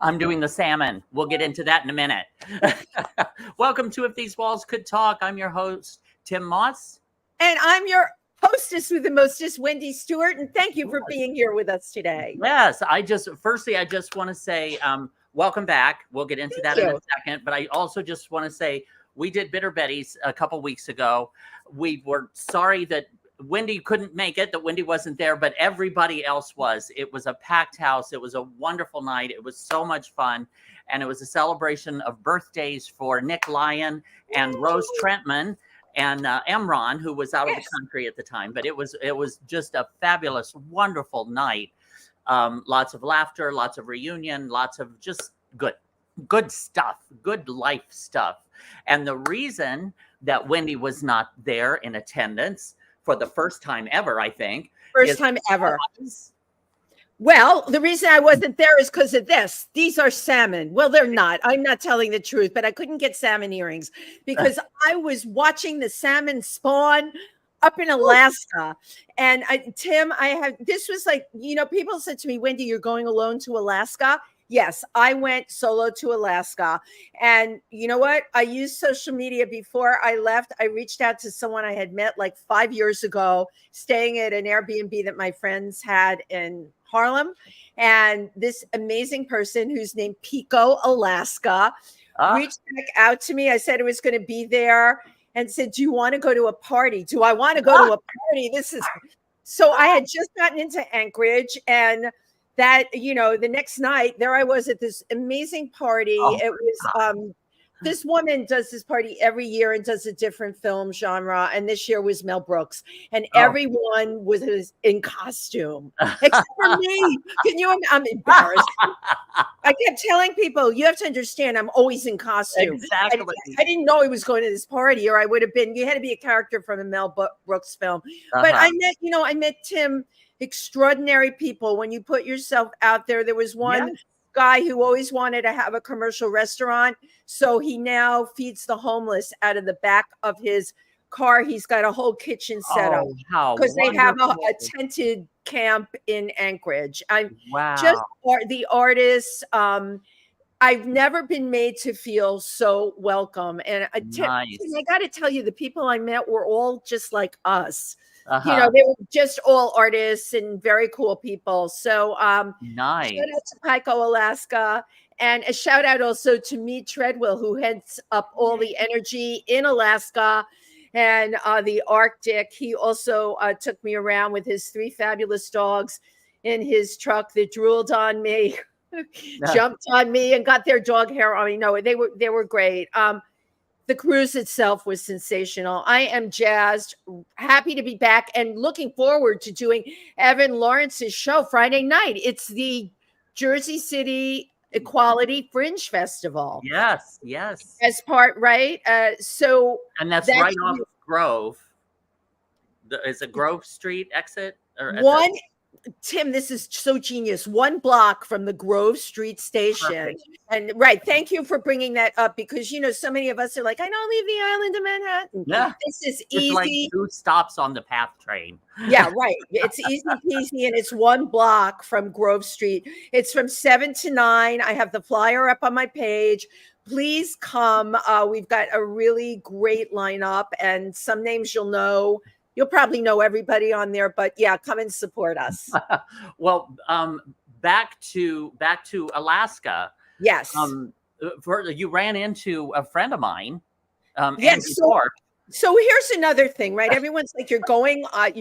I'm doing the salmon. We'll get into that in a minute. Welcome to If These Walls Could Talk. I'm your host, Tym Moss. And I'm your hostess with the mostest, Wendy Stuart. And thank you for being here with us today. Yes, I just want to say welcome back. We'll get into that in a second. But I also just want to say we did Bitter Betty's a couple weeks ago. We were sorry that Wendy couldn't make it, that Wendy wasn't there, but everybody else was. It was a packed house. It was a wonderful night. It was so much fun. And it was a celebration of birthdays for Nick Lyon and Rose Trentman and Emron, who was out of the country at the time. But it was just a fabulous, wonderful night. Lots of laughter, lots of reunion, lots of just good stuff, good life stuff. And the reason that Wendy was not there in attendance for the first time ever, I think. First time ever. Well, the reason I wasn't there is because of this. These are salmon. Well, they're not. I'm not telling the truth, but I couldn't get salmon earrings because I was watching the salmon spawn up in Alaska. And Tim, this was like, people said to me, Wendy, you're going alone to Alaska? Yes, I went solo to Alaska. And you know what? I used social media before I left. I reached out to someone I had met like 5 years ago, staying at an Airbnb that my friends had in Harlem. And this amazing person who's named Pico, Alaska, reached back out to me. I said I was going to be there and said, do you want to go to a party? Do I want to go to a party? So I had just gotten into Anchorage, and that, the next night there I was at this amazing party. It was this woman does this party every year and does a different film genre, and this year was Mel Brooks, and everyone was in costume except for me. I'm embarrassed. I kept telling people, you have to understand, I'm always in costume. Exactly. I didn't know I was going to this party, or I would have been. You had to be a character from a Mel Brooks film. But I met Tim. Extraordinary people. When you put yourself out there, there was one guy who always wanted to have a commercial restaurant, so he now feeds the homeless out of the back of his car. He's got a whole kitchen set up because they have a tented camp in Anchorage. The artists. I've never been made to feel so welcome. And I got to tell you, the people I met were all just like us. They were just all artists and very cool people. So nice. Shout out to Pico, Alaska. And a shout out also to Mead Treadwell, who heads up all the energy in Alaska and the Arctic. He also took me around with his 3 fabulous dogs in his truck that drooled on me, jumped on me, and got their dog hair on me. No, they were great. The cruise itself was sensational. I am jazzed, happy to be back, and looking forward to doing Evan Lawrence's show Friday night. It's the Jersey City Equality Fringe Festival. Yes. As part, right? And that's right off Grove. Is it Grove Street exit? Tim, this is so genius. 1 block from the Grove Street station. Perfect. And thank you for bringing that up, because, so many of us are like, I don't leave the island of Manhattan. Yeah. This is easy. It's like 2 stops on the PATH train. Yeah, right. It's easy peasy, and it's 1 block from Grove Street. It's from 7 to 9. I have the flyer up on my page. Please come. We've got a really great lineup, and some names you'll know. You'll probably know everybody on there, but come and support us. Well, back to Alaska. Yes. You ran into a friend of mine. Yes. So here's another thing, right? Everyone's like, you're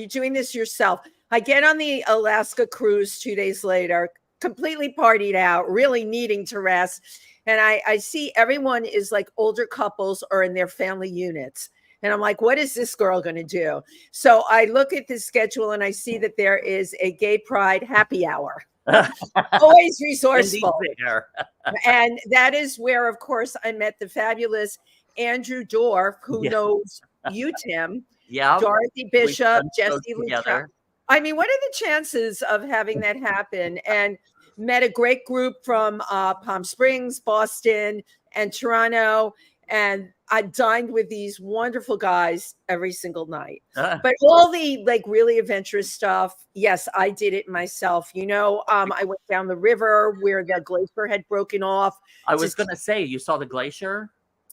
doing this yourself. I get on the Alaska cruise 2 days later, completely partied out, really needing to rest. And I see everyone is like older couples or in their family units. And I'm like, what is this girl going to do? So I look at the schedule and I see that there is a gay pride happy hour. Always resourceful. And that is where, of course, I met the fabulous Andrew Dorff, who knows you, Tim. Yeah. Dorothy Bishop, Jesse Lucia. I mean, what are the chances of having that happen? And met a great group from Palm Springs, Boston, and Toronto. and I dined with these wonderful guys every single night. But all the like really adventurous stuff, yes, I did it myself. I went down the river where the glacier had broken off. I was going to say, you saw the glacier?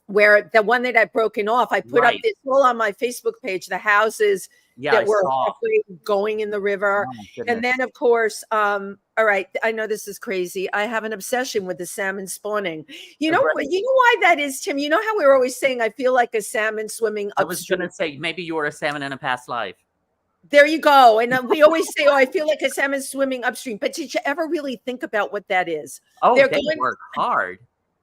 Where the one that had broken off, I put up this all on my Facebook page, the houses that were halfway going in the river. Oh, and then, of course, all right, I know this is crazy. I have an obsession with the salmon spawning. You know why that is, Tim? You know how we were always saying, I feel like a salmon swimming upstream? I was going to say, maybe you were a salmon in a past life. There you go. And we always say, I feel like a salmon swimming upstream. But did you ever really think about what that is? Oh, they work hard.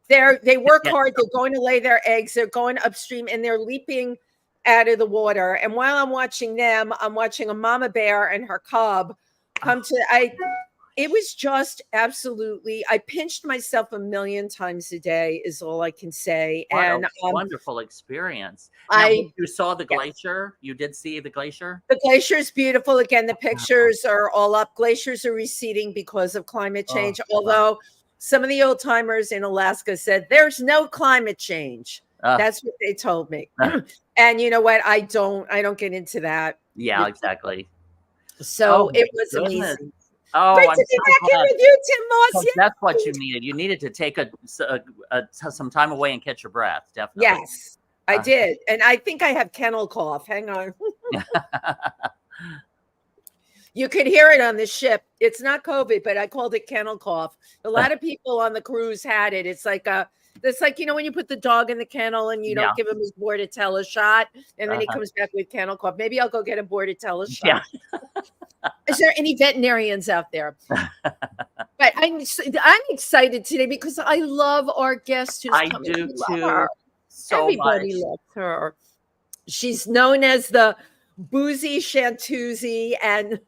They work hard. They're going to lay their eggs. They're going upstream and they're leaping out of the water. And while I'm watching them, I'm watching a mama bear and her cub come to. It was just absolutely. I pinched myself a million times a day. Is all I can say. What a wonderful experience. Now, you saw the glacier. You did see the glacier. The glacier is beautiful. Again, the pictures are all up. Glaciers are receding because of climate change. Although. Some of the old timers in Alaska said there's no climate change. That's what they told me. And you know what? I don't get into that. Yeah, exactly. So it was amazing. Oh, great to be back here with you, Tym Moss. So that's what you needed. You needed to take some time away and catch your breath. Definitely. Yes, I did. And I think I have kennel cough. Hang on. You could hear it on the ship. It's not COVID, but I called it kennel cough. A lot of people on the cruise had it. It's like when you put the dog in the kennel and you don't give him his Bordetella shot, and then he comes back with kennel cough. Maybe I'll go get a Bordetella shot. Yeah. Is there any veterinarians out there? But I'm excited today because I love our guest who's coming. I do too. So everybody loves her. She's known as the Boozy Chanteuse, and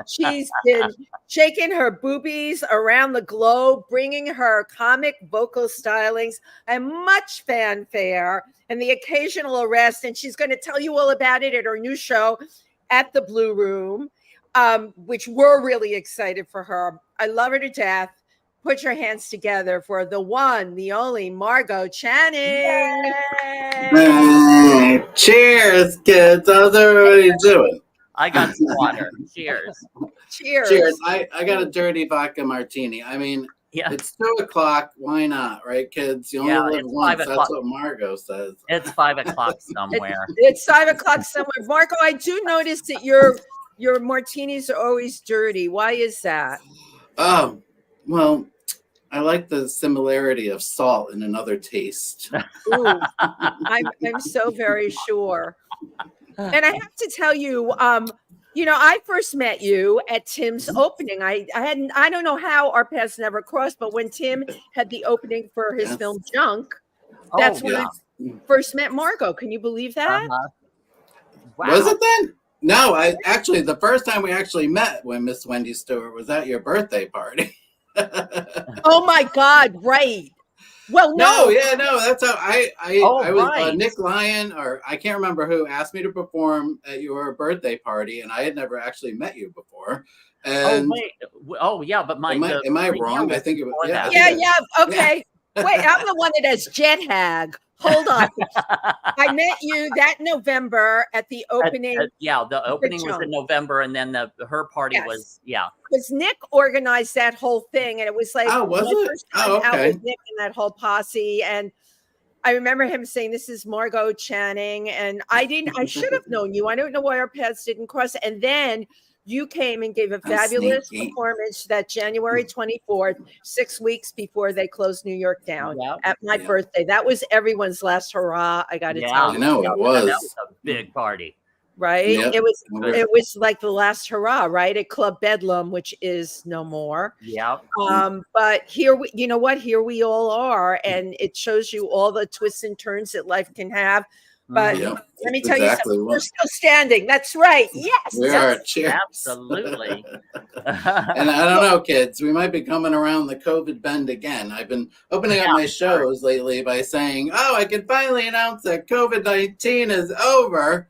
she's been shaking her boobies around the globe, bringing her comic vocal stylings and much fanfare and the occasional arrest. And she's going to tell you all about it at her new show at the Blue Room, which we're really excited for her. I love her to death. Put your hands together for the one, the only MargOH Channing. Cheers, kids. How's everybody doing? I got some water. Cheers. Cheers. I got a dirty vodka martini. I mean, it's 2:00. Why not, right, kids? You only live once. That's what MargOH says. It's 5:00 somewhere. It's 5:00 somewhere. MargOH, I do notice that your martinis are always dirty. Why is that? Well, I like the similarity of salt in another taste. Ooh, I'm so very sure. And I have to tell you, I first met you at Tim's opening. I don't know how our paths never crossed, but when Tim had the opening for his film Junk, that's when I first met MargOH. Can you believe that? Wow. Was it then? No, the first time we actually met when Miss Wendy Stuart was at your birthday party. Oh my God! Right. Well, no. That's how I was Nick Lyon, or I can't remember who asked me to perform at your birthday party, and I had never actually met you before. And but am I wrong? I think it was. Okay. Wait, I'm the one that has jet hag. Hold on. I met you that November at the opening. The opening was in November, and then her party was because Nick organized that whole thing, and it was like first time out with Nick and that whole posse. And I remember him saying, "This is MargOH Channing," and I should have known you. I don't know why our paths didn't cross. And then you came and gave a fabulous performance that January 24th, 6 weeks before they closed New York down at my birthday. That was everyone's last hurrah. I got to tell you. I know it was. That was a big party. Right? Yep. It was like the last hurrah, right? At Club Bedlam, which is no more. Yeah. But here here we all are, and it shows you all the twists and turns that life can have. But let me tell you something. We're still standing. That's right. Yes. We are. Cheers. Absolutely. And I don't know, kids. We might be coming around the COVID bend again. I've been opening up my shows lately by saying, I can finally announce that COVID-19 is over.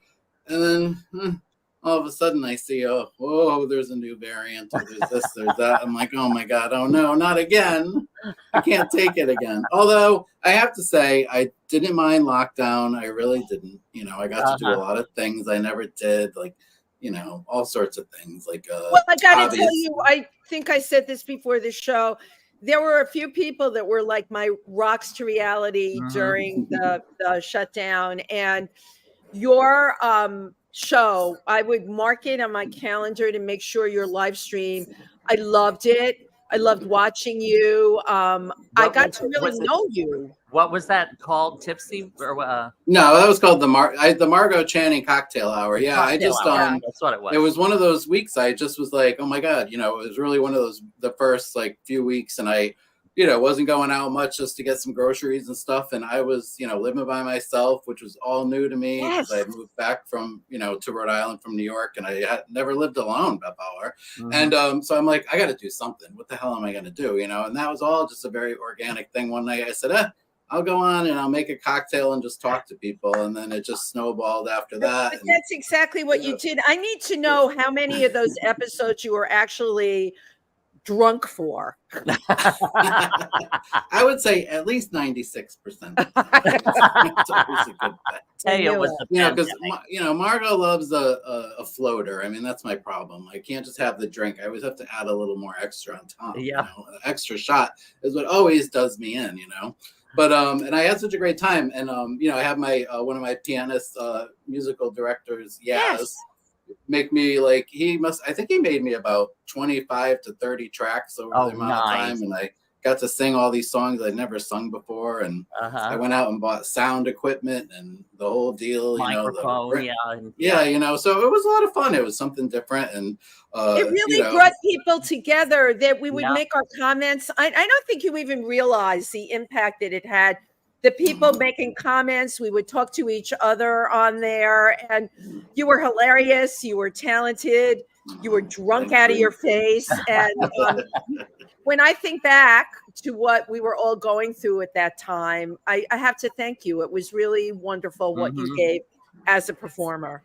And then, all of a sudden I see, oh, whoa, there's a new variant, or there's this, there's that. I'm like, oh my God, oh no, not again. I can't take it again. Although I have to say, I didn't mind lockdown. I really didn't. I got to do a lot of things I never did, like, all sorts of things. Like, well, I got to tell you, I think I said this before the show. There were a few people that were like my rocks to reality during the shutdown, and your show, I would mark it on my calendar to make sure your live stream. I loved it. I loved watching you. I got to really know you. What was that called? Tipsy or No, that was called the MargOH Channing Cocktail Hour. Yeah, Cocktail Hour. That's what it was. It was one of those weeks I just was like, oh my God, it was really one of the first like few weeks, and I wasn't going out much just to get some groceries and stuff. And I was, living by myself, which was all new to me because I moved back from, to Rhode Island from New York, and I had never lived alone before. And so I'm like, I got to do something. What the hell am I going to do? And that was all just a very organic thing. One night I said, I'll go on and I'll make a cocktail and just talk to people. And then it just snowballed after that. But that's exactly what you did. I need to know how many of those episodes you were actually drunk for. I would say at least 96%. It's always a good bet. Hey, it was because Margot loves a floater. I mean, that's my problem. I can't just have the drink. I always have to add a little more extra on top. Yeah, an extra shot is what always does me in. But and I had such a great time, and I have my one of my pianist musical directors, make me like I think he made me about 25 to 30 tracks over the amount of time, and I got to sing all these songs I'd never sung before, and I went out and bought sound equipment and the whole deal, microphone, so it was a lot of fun. It was something different, and it really brought people together that we would make our comments. I don't think you even realize the impact that it had. The people making comments, we would talk to each other on there, and you were hilarious. You were talented. You were drunk out of your face. And when I think back to what we were all going through at that time, I have to thank you. It was really wonderful what you gave as a performer.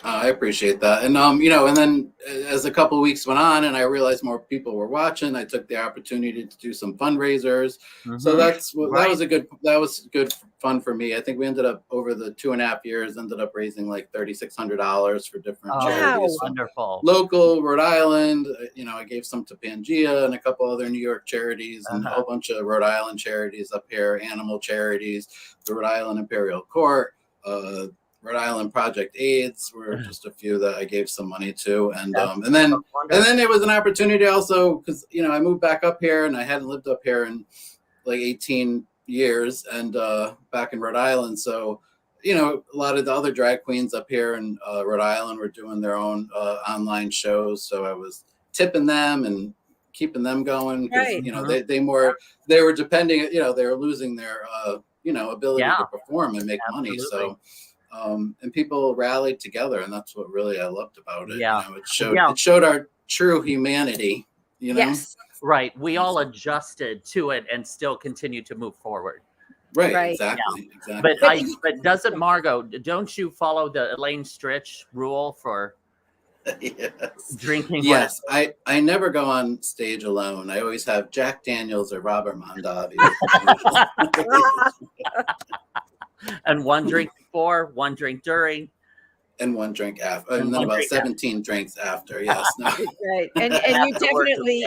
I appreciate that. And, and then as a couple of weeks went on and I realized more people were watching, I took the opportunity to do some fundraisers. So that was good fun for me. I think we ended up over the 2.5 years, ended up raising like $3,600 for different charities. Wonderful. Local Rhode Island, I gave some to PANGEA and a couple other New York charities and a whole bunch of Rhode Island charities up here, animal charities, the Rhode Island Imperial Court, Rhode Island Project AIDS were just a few that I gave some money to, and then it was an opportunity also because I moved back up here and I hadn't lived up here in like 18 years and back in Rhode Island, so a lot of the other drag queens up here in Rhode Island were doing their own online shows, so I was tipping them and keeping them going because they were depending, they were losing their ability to perform and make money, so. And people rallied together, and that's what really I loved about it. It showed our true humanity. Yes, right. We all adjusted to it and still continue to move forward. Right. Exactly. But doesn't Margot? Don't you follow the Elaine Stritch rule for drinking? Yes, I never go on stage alone. I always have Jack Daniels or Robert Mondavi. And one drink before, one drink during, and one drink after, and then about 17 drinks after. Yes, right. And you definitely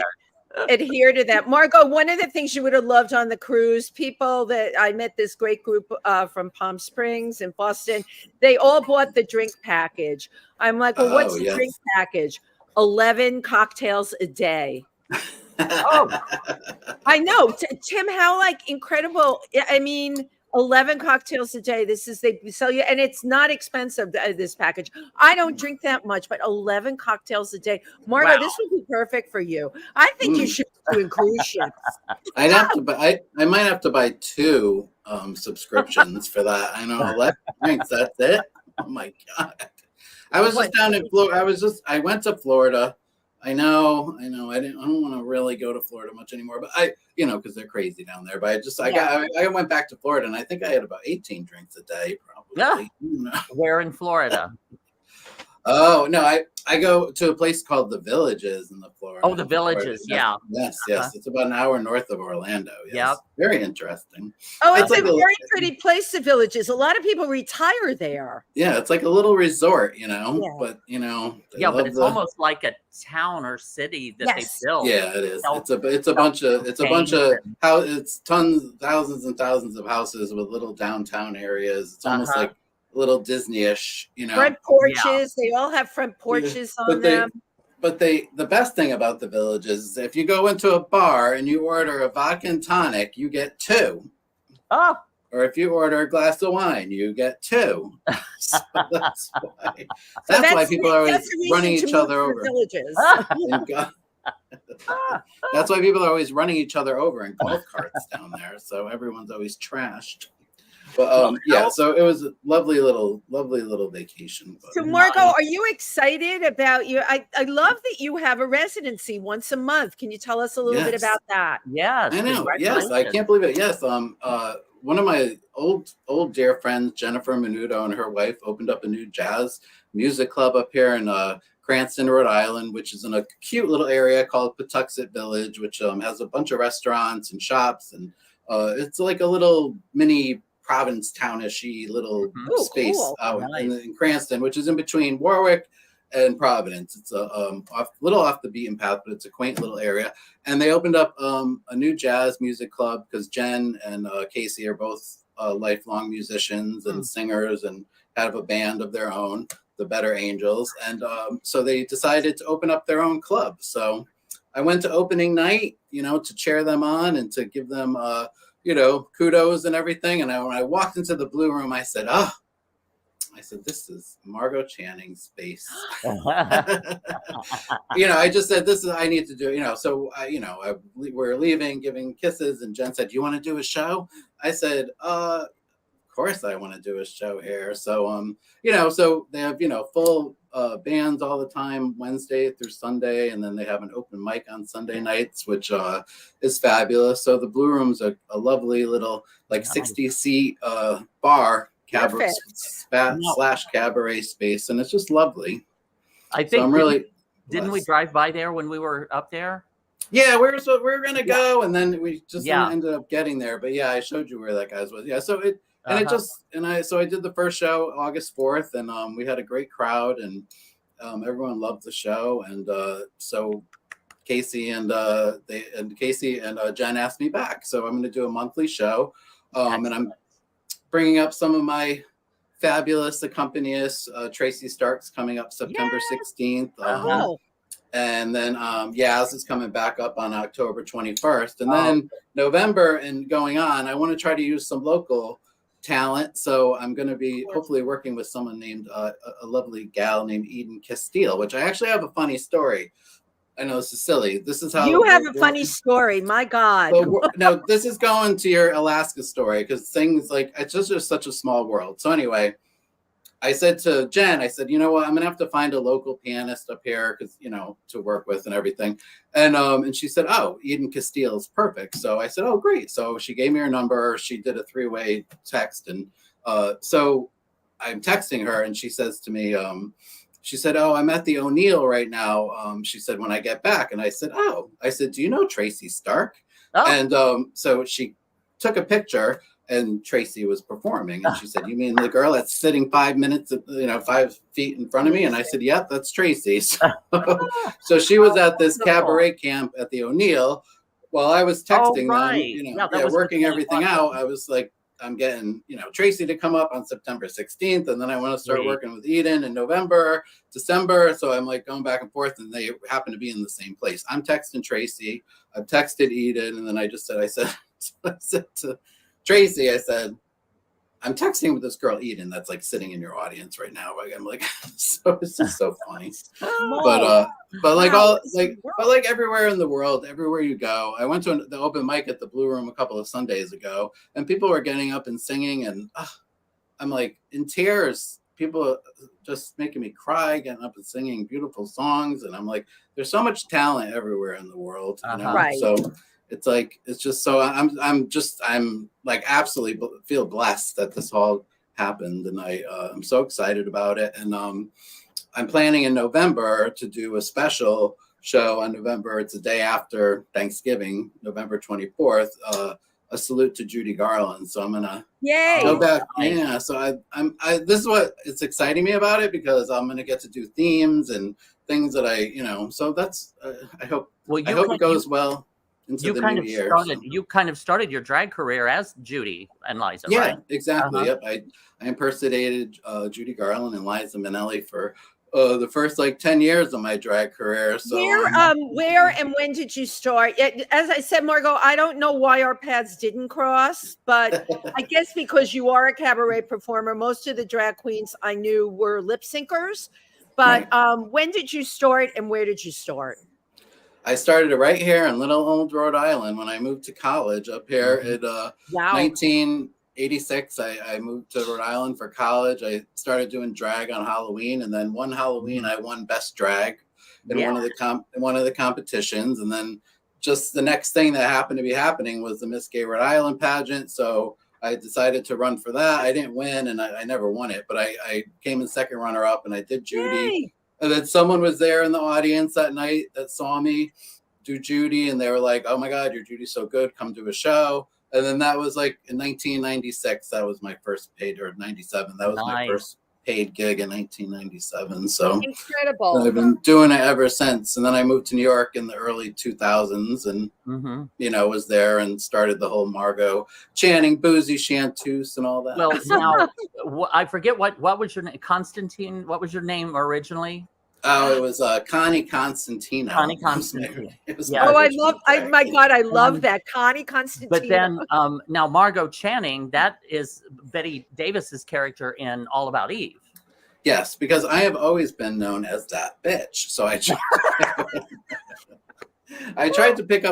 adhere to that, Margot. One of the things you would have loved on the cruise, people that I met, this great group from Palm Springs and Boston, they all bought the drink package. I'm like, well, what's the drink package? 11 cocktails a day. I know, Tim. How incredible! I mean. 11 cocktails a day. They sell you, and it's not expensive. This package. I don't drink that much, but 11 cocktails a day. Margo, this would be perfect for you. I think you should do cruise ships. I'd have to, but I might have to buy 2 subscriptions for that. I know 11 drinks. That's it. Oh my God! I was just down in Florida. I went to Florida. I know. I don't want to really go to Florida much anymore, but because they're crazy down there. But I went back to Florida, and I think I had about 18 drinks a day, probably. Yeah. Where in Florida? Oh no, I go to a place called the Villages in the Florida. Oh, the Villages, yeah. Yes, yes. It's about an hour north of Orlando. Yes. Yep. Very interesting. Oh, it's like a very pretty place, the Villages. A lot of people retire there. Yeah, it's like a little resort, Yeah. but Yeah, but it's almost like a town or city that they built. Yeah, it is. It's a bunch of how it's thousands and thousands of houses with little downtown areas. It's almost like a little Disney-ish, Front porches. They all have front porches on them. But the best thing about the Villages is if you go into a bar and you order a vodka and tonic, you get 2. Oh. Or if you order a glass of wine, you get 2. So that's why people are always running each other over. That's why people are always running each other over in golf carts down there. So everyone's always trashed. But so it was a lovely little vacation. So Margot, are you excited about I love that you have a residency once a month. Can you tell us a little bit about that? Yes, I know. Yes, I can't believe it. Yes, one of my old dear friends, Jennifer Menudo, and her wife opened up a new jazz music club up here in Cranston, Rhode Island, which is in a cute little area called Patuxent Village, which has a bunch of restaurants and shops, and it's like a little mini Provincetown-ish little space out in Cranston, which is in between Warwick and Providence. It's a little off the beaten path, but it's a quaint little area. And they opened up a new jazz music club because Jen and Casey are both lifelong musicians and singers and have a band of their own, the Better Angels. And so they decided to open up their own club. So I went to opening night, to cheer them on and to give them kudos and everything. And when I walked into the Blue Room, I said, this is MargOH Channing's space. I just said, I need to do, so we're leaving, giving kisses. And Jen said, do you want to do a show? I said, of course I want to do a show here. So, so they have, full bands all the time, Wednesday through Sunday. And then they have an open mic on Sunday nights, which is fabulous. So the Blue Room's a lovely little 60-seat bar, cabaret / cabaret space. And it's just lovely. I think I'm really didn't we drive by there when we were up there? Yeah, we were gonna go, and then we just ended up getting there. But yeah, I showed you where that guy's was. Yeah, so I did the first show August 4th, and we had a great crowd, and everyone loved the show, and so Casey and Jen asked me back, so I'm going to do a monthly show, and I'm bringing up some of my fabulous accompanists. Tracy Stark's coming up September 16th. And then Yaz is coming back up on October 21st. And then November and going on, I want to try to use some local talent. So I'm going to be hopefully working with someone named, a lovely gal named Eden Castile, which I actually have a funny story. I know this is silly. This is how you have a funny story. My God. No, this is going to your Alaska story because things it's just such a small world. So anyway, I said to Jen, I said, you know what, I'm going to have to find a local pianist up here because, to work with and everything. And she said, oh, Eden Castile is perfect. So I said, oh, great. So she gave me her number. She did a 3-way text. And so I'm texting her and she says to me, she said, oh, I'm at the O'Neill right now. She said, when I get back. And I said, do you know Tracy Stark? Oh. And so she took a picture. And Tracy was performing, and she said, "You mean the girl that's sitting 5 minutes, 5 feet in front of me?" And I said, "Yep, that's Tracy." So she was at this cabaret camp at the O'Neill while I was texting them, working everything out. I was like, "I'm getting, Tracy to come up on September 16th, and then I want to start working with Eden in November, December." So I'm like going back and forth, and they happen to be in the same place. I'm texting Tracy, I've texted Eden, and then I said to Tracy, I said, I'm texting with this girl Eden that's sitting in your audience right now. I'm like, so it's just so funny. But everywhere in the world, everywhere you go. I went to the open mic at the Blue Room a couple of Sundays ago, and people were getting up and singing, and I'm in tears. People just making me cry, getting up and singing beautiful songs, and I'm like, there's so much talent everywhere in the world, Right. So it's just so I'm absolutely feel blessed that this all happened, and I'm so excited about it. And I'm planning in November to do a special show on November. It's the day after Thanksgiving, November 24th. A salute to Judy Garland. So I'm gonna go back. Yeah. So this is what it's exciting me about it, because I'm gonna get to do themes and things that so that's I hope it goes well into the new year. You kind of started your drag career as Judy and Liza, yeah, right? Exactly. Yep. I impersonated Judy Garland and Liza Minnelli for the first 10 years of my drag career. So where and when did you start? As I said, Margot, I don't know why our paths didn't cross, but I guess because you are a cabaret performer, most of the drag queens I knew were lip syncers. But when did you start and where did you start? I started right here in little old Rhode Island when I moved to college up here at 1986. I moved to Rhode Island for college. I started doing drag on Halloween, and then one Halloween I won Best Drag in one of the competitions. And then just the next thing that happened to be happening was the Miss Gay Rhode Island pageant. So I decided to run for that. I didn't win, and I never won it, but I came in second runner up, and I did Judy. Yay. And then someone was there in the audience that night that saw me do Judy, and they were like, "Oh my God, your Judy's so good! Come to a show." And then that was in 1996. That was my first paid, or 97. That was my first paid gig in 1997. So incredible. I've been doing it ever since. And then I moved to New York in the early 2000s, and was there and started the whole MargOH Channing, Boozy Chanteuse, and all that. Well, now I forget what was your name, Constantine. What was your name originally? Oh, it was Connie Constantino. Connie Constantino. My God, I love that. Connie Constantino. But then now MargOH Channing, that is Betty Davis's character in All About Eve. Yes, because I have always been known as that bitch. So I tried to pick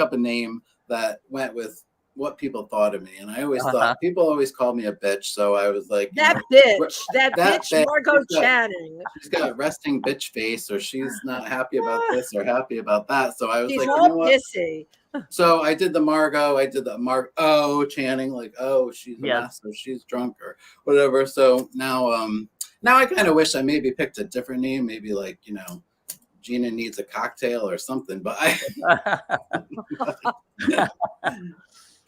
up a name that went with what people thought of me, and I always thought people always called me a bitch, so I was like, that bitch, MargOH Channing. She's got a resting bitch face, or she's not happy about this or happy about that. So I was she's like, all pissy. So I did the MargOH Channing, she's a mess, or she's drunk, or whatever. So now I kind of wish I maybe picked a different name, maybe Gina Needs a Cocktail or something, but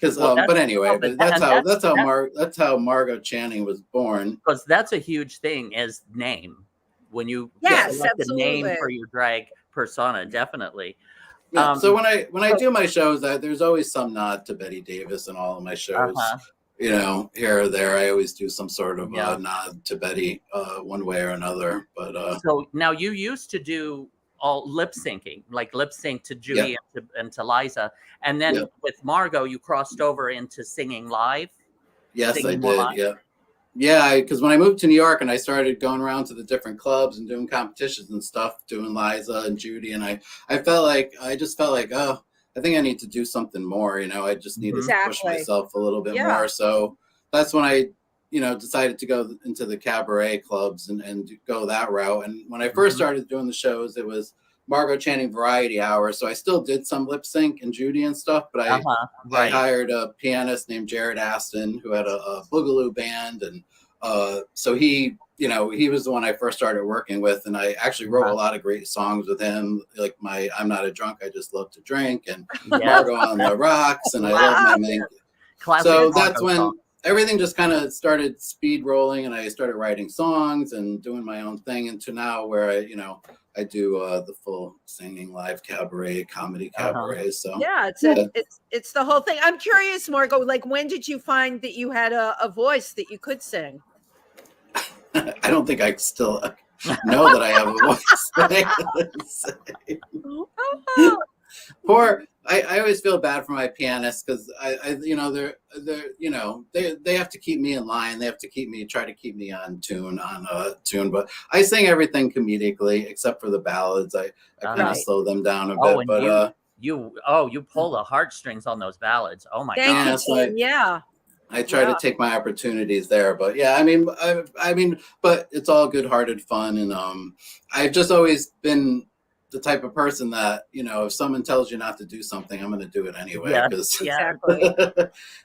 but anyway, that's how MargOH Channing was born. Because that's a huge thing as name when you select a name for your drag persona, definitely. Yeah, so when I do my shows, there's always some nod to Betty Davis in all of my shows. Here or there, I always do some sort of nod to Betty, one way or another. But so now you used to do all lip syncing, like lip sync to Judy and to Liza, and then with MargOH, you crossed over into singing live. Yes, I did. Yeah, because when I moved to New York and I started going around to the different clubs and doing competitions and stuff, doing Liza and Judy, and I just felt like, oh, I think I need to do something more. I just needed to push myself a little bit more. So that's when I decided to go into the cabaret clubs and go that route. And when I first started doing the shows, it was MargOH Channing Variety Hour. So I still did some lip sync and Judy and stuff, but I hired a pianist named Jared Aston who had a boogaloo band. And so he was the one I first started working with. And I actually wrote a lot of great songs with him, like my I'm Not a Drunk, I Just Love to Drink, and MargOH on the Rocks, and I Love My Man. So that's when everything just kind of started speed rolling, and I started writing songs and doing my own thing, into now where I do the full singing live cabaret, comedy cabaret. So it's the whole thing. I'm curious, MargOH, when did you find that you had a voice that you could sing? I don't think I still know that I have a voice. I always feel bad for my pianists, because they have to keep me in line. They have to try to keep me on tune. But I sing everything comedically except for the ballads. I kind of slow them down a bit. But you pull the heartstrings on those ballads. Oh my God! I try to take my opportunities there, but but it's all good-hearted fun, and I've just always been the type of person that, if someone tells you not to do something, I'm going to do it anyway. Exactly.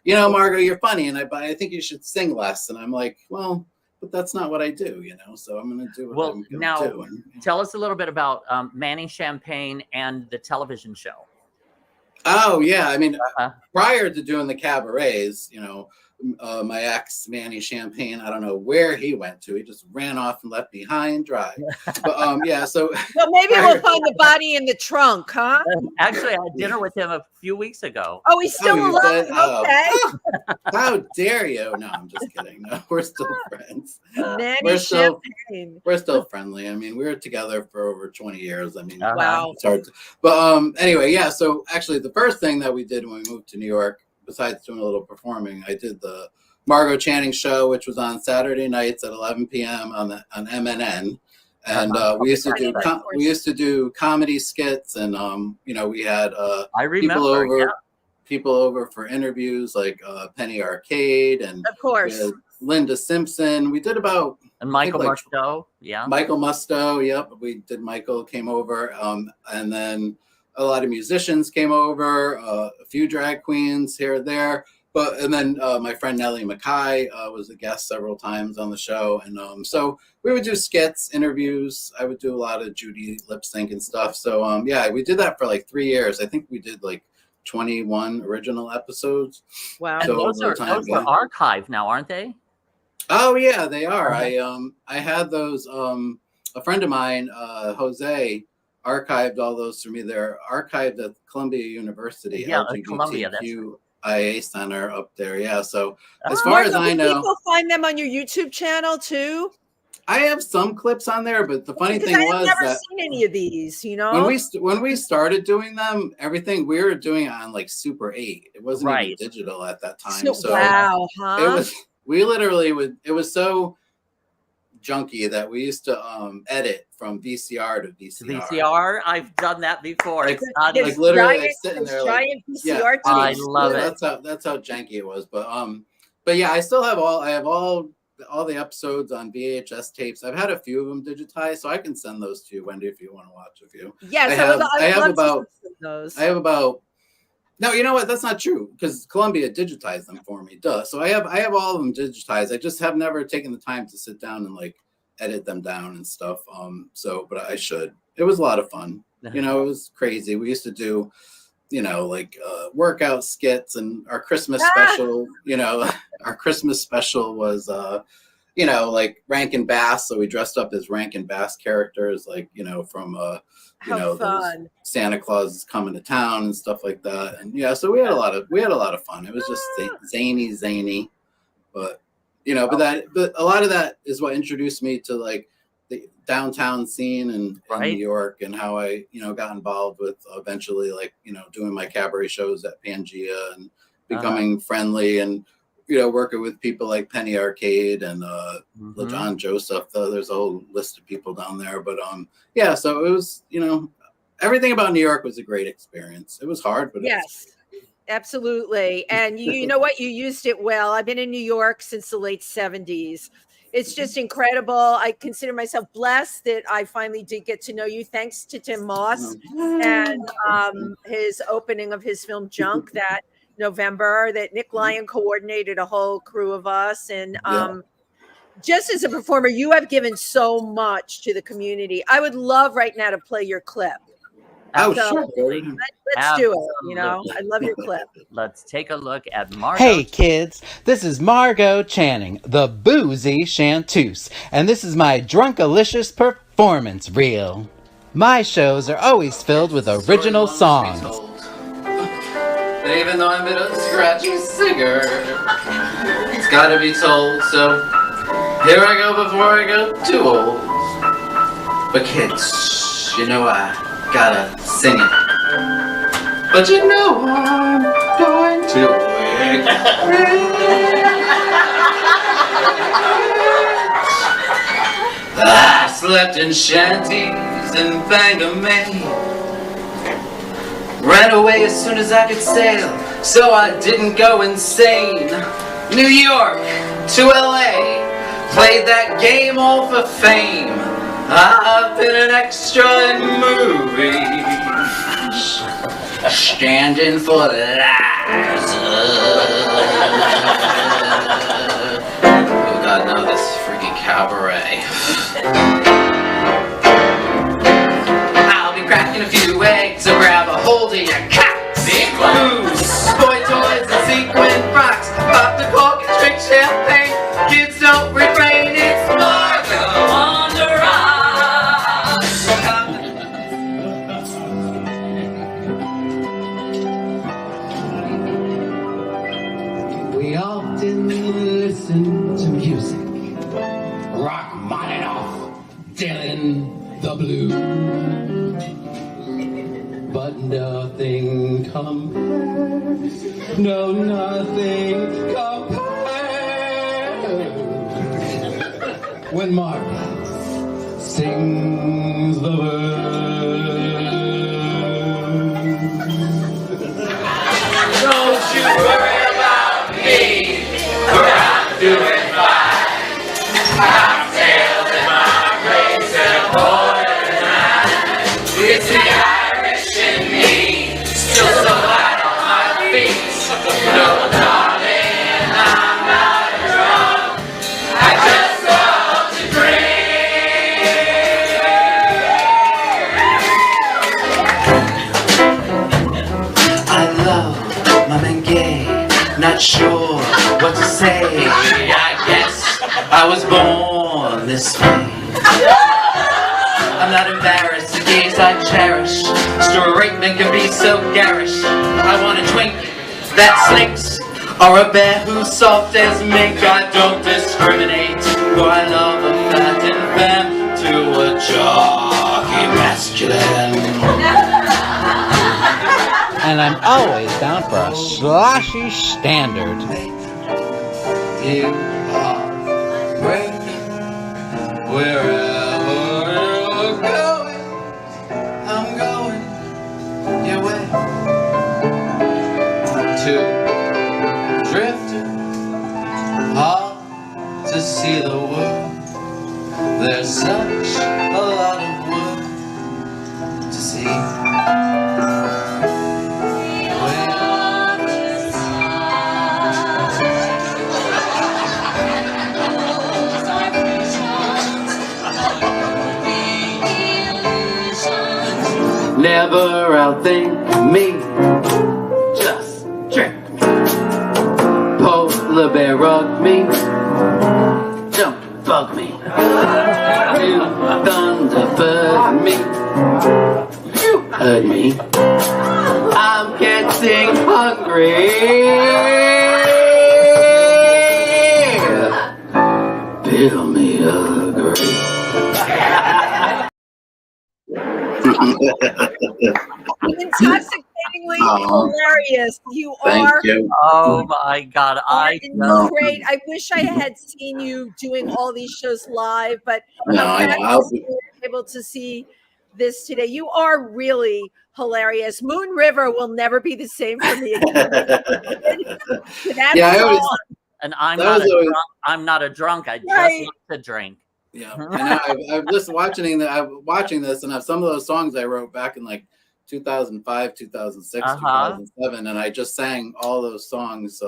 MargOH, you're funny, and I think you should sing less. And I'm like, well, but that's not what I do, so I'm going to do what I'm going to do. And, tell us a little bit about Manny Champagne and the television show. Oh, yeah. I mean, prior to doing the cabarets, my ex, Manny Champagne, I don't know where he went to. He just ran off and left me high and dry. But yeah, so. Well, maybe we'll find the body in the trunk, huh? Actually, I had dinner with him a few weeks ago. Oh, he's still alive. Okay. How dare you? No, I'm just kidding. No, we're still friends. Manny Champagne. We're still friendly. I mean, we were together for over 20 years. I mean, wow. It's hard to, but anyway, yeah. So actually, the first thing that we did when we moved to New York, besides doing a little performing, I did the MargOH Channing show, which was on Saturday nights at 11 p.m. on MNN, and we used to do comedy skits, and we had I remember people over for interviews like Penny Arcade and of course Linda Simpson. We did about and Michael Musto, Michael Musto, yep. We did. Michael came over, and then a lot of musicians came over, a few drag queens here and there. And then my friend Nellie Mackay was a guest several times on the show. And so we would do skits, interviews. I would do a lot of Judy lip sync and stuff. So yeah, we did that for like 3 years. I think we did like 21 original episodes. Wow. So those are archived now, aren't they? Oh yeah, they are. I had those, a friend of mine, Jose, archived all those for me. They're archived at Columbia University. Yeah, Columbia. That's IA Center up there. Yeah. So as far as I know, people find them on your YouTube channel too. I have some clips on there, but the funny thing was I've never seen any of these. When we started doing them, everything we were doing it on like Super 8. It wasn't even digital at that time. So wow, huh? It was. We literally would. It was so junky that we used to edit from VCR to VCR. VCR, I've done that before. Like literally like sitting there like VCR I love it. That's how janky it was. But yeah, I still have all the episodes on VHS tapes. I've had a few of them digitized, so I can send those to you, Wendy, if you want to watch a few. Yes, I have about. No, you know what? That's not true because Columbia digitized them for me. Duh. So I have all of them digitized. I just have never taken the time to sit down and like edit them down and stuff. But I should. It was a lot of fun. It was crazy. We used to do, like workout skits and our Christmas special. Our Christmas special was, like Rankin Bass. So we dressed up as Rankin Bass characters, like from Santa Claus is coming to town and stuff like that. And yeah, so we had a lot of fun. It was just zany, but but a lot of that is what introduced me to like the downtown scene in New York, and how I got involved with eventually like doing my cabaret shows at PANGEA and becoming friendly and working with people like Penny Arcade and LaJohn Joseph. There's a whole list of people down there. But yeah, so it was, everything about New York was a great experience. It was hard, but yes, absolutely. And you know what? You used it well. I've been in New York since the late 70s. It's just incredible. I consider myself blessed that I finally did get to know you, thanks to Tym Moss and his opening of his film Junk that November, that Nick Lyon coordinated a whole crew of us. And just as a performer, you have given so much to the community. I would love right now to play your clip. Oh, so sure. Let's do it. I love your clip. Let's take a look at MargOH. Hey kids, this is MargOH Channing, the Boozy Chanteuse, and this is my drunkalicious performance reel. My shows are always filled with original songs. Even though I'm a scratchy singer, it's gotta be told, so here I go before I go too old. But kids, I gotta sing it. But I'm going to wait. I slept in shanties in Bangor, ran away as soon as I could sail, so I didn't go insane. New York to LA, played that game all for fame. I've been an extra in movies, standing for Liza. Oh God, no, this is free. freaking cabaret. I'll be cracking a few eggs, so grab a hold of your cocks. Booze, boy toys and sequin frocks. Pop the cork and drink champagne. Kids don't refrain, it's MargOH on the rocks. We often listen to music. Rachmaninoff, Dylan, the Blue. But nothing compares. No, nothing compares. When MargOH sings the words. Don't you worry about me, for I'm doing fine. Cocktails in my grace and water tonight. It's the Irish in me, still so light on my feet. No, darling, I'm not drunk. I just love to drink. I love my man gay, not sure what to say. I guess I was born this way. I'm not embarrassed, the gays I cherish. Straight men can be so garish. I want a twink that slinks, or a bear who's soft as mink. I don't discriminate, for I love a fat and femme to a jockey masculine. And I'm always down for a sloshy standard. You are great wherever you're going. I'm going your way to drifting hard to see the world. There's such a lot of world to see. Never outthink me, just drink. Polar bear rug me, don't bug me. You thunderbird me, you hurt me. I'm getting hungry. Feel me agree. Intoxicatingly hilarious. You Thank are. you. Oh my God. know. Great. I wish I had seen you doing all these shows live, but No, I know. I'll we were able to see this today. You are really hilarious. Moon River will never be the same for me again. Yeah, I always, And I'm That not a was always- drunk. I'm not a drunk. I just Right. like to drink. yeah. And I've just watching this, and some of those songs I wrote back in like 2005, 2006, 2007, and I just sang all those songs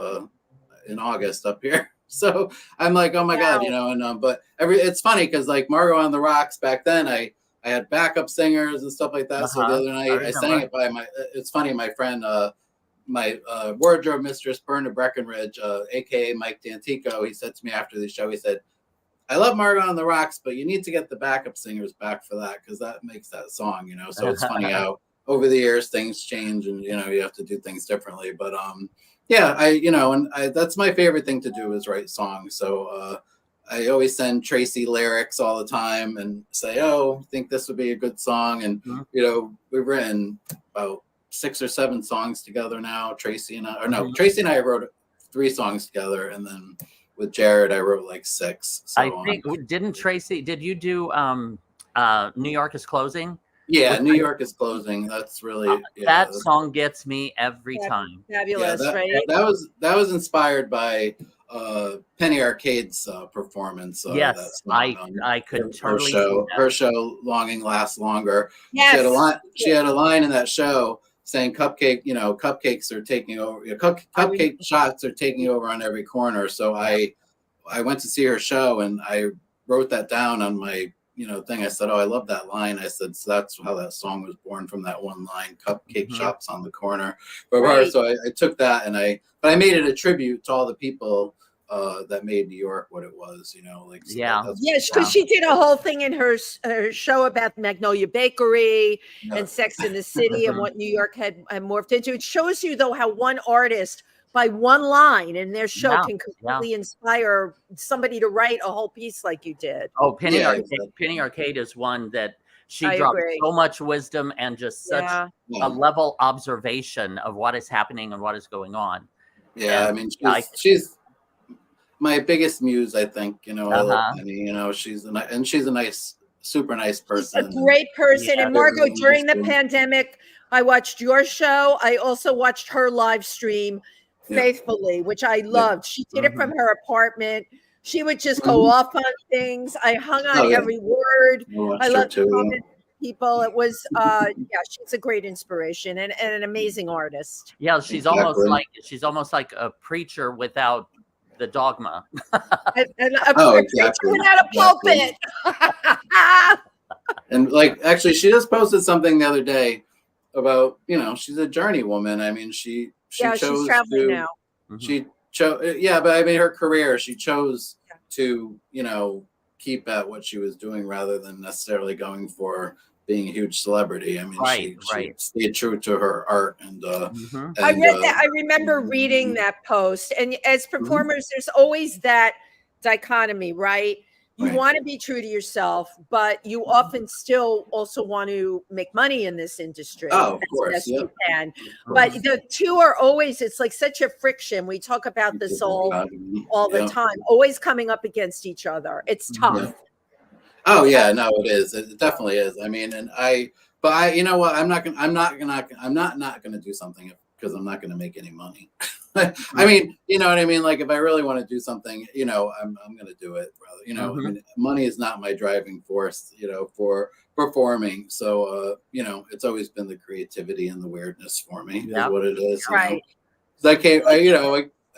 in August up here. So I'm like, oh my God, you know. And but it's funny because like MargOH on the Rocks back then, I had backup singers and stuff like that. So the other night I sang it by it's funny, my friend, my wardrobe mistress, Berna Breckenridge, aka Mike D'Antico, he said to me after the show, he said, I love MargOH on the Rocks, but you need to get the backup singers back for that because that makes that song, you know. So it's funny how over the years things change and you know you have to do things differently. But yeah, that's my favorite thing to do is write songs. So I always send Tracy lyrics all the time and say, oh, I think this would be a good song. And you know, we've written about 6 or 7 songs together now. Tracy and I wrote 3 songs together, and then with Jared I wrote like 6. So, I think did you do New York is Closing? Yeah, New York is Closing. That's really that song gets me every time. Fabulous, right? That was inspired by Penny Arcade's performance. Yes, I could totally see that. Her show, Longing Lasts Longer. Yes. She had a line in that show saying cupcakes are taking over. Cupcake shots are taking over on every corner. So I I went to see her show, and I wrote that down on my thing. I said, oh, I love that line. I said, so that's how that song was born, from that one line, cupcake shops on the corner for her. So I took that, and I made it a tribute to all the people that made New York what it was, like. So yes, because she did a whole thing in her show about Magnolia Bakery and Sex in the City and what New York had morphed into. It shows you, though, how one artist, by one line in their show, can completely inspire somebody to write a whole piece like you did. Oh, Penny Arcade. Penny Arcade is one that she dropped so much wisdom and just such a level observation of what is happening and what is going on. Yeah, I mean, she's my biggest muse, I think. I love Penny. She's a nice, super nice person. She's a great person. And Margot, during the pandemic, I watched your show. I also watched her live stream faithfully, which I loved. She did it from her apartment. She would just go off on things. I hung on every word. I love people. It was she's a great inspiration and an amazing artist. Yeah, she's almost like a preacher without the dogma. Preacher without a pulpit. And like, actually, she just posted something the other day about, she's a journey woman. I mean, she chose she's traveling now. She chose, but I mean, her career, she chose to, keep at what she was doing rather than necessarily going for being a huge celebrity. I mean, she stayed true to her art. And, I read that. I remember reading that post. And as performers, there's always that dichotomy, right? You want to be true to yourself, but you often still also want to make money in this industry. Oh, of course. As you can. But the two are always, it's like such a friction. We talk about this all the time, always coming up against each other. It's tough. Oh yeah, no, it is. It definitely is. I mean, but you know what? I'm not gonna do something because I'm not gonna make any money. I mean, you know what I mean? Like, if I really want to do something, I'm going to do it, rather, I mean, money is not my driving force, for performing. So, it's always been the creativity and the weirdness for me is what it is. Right. I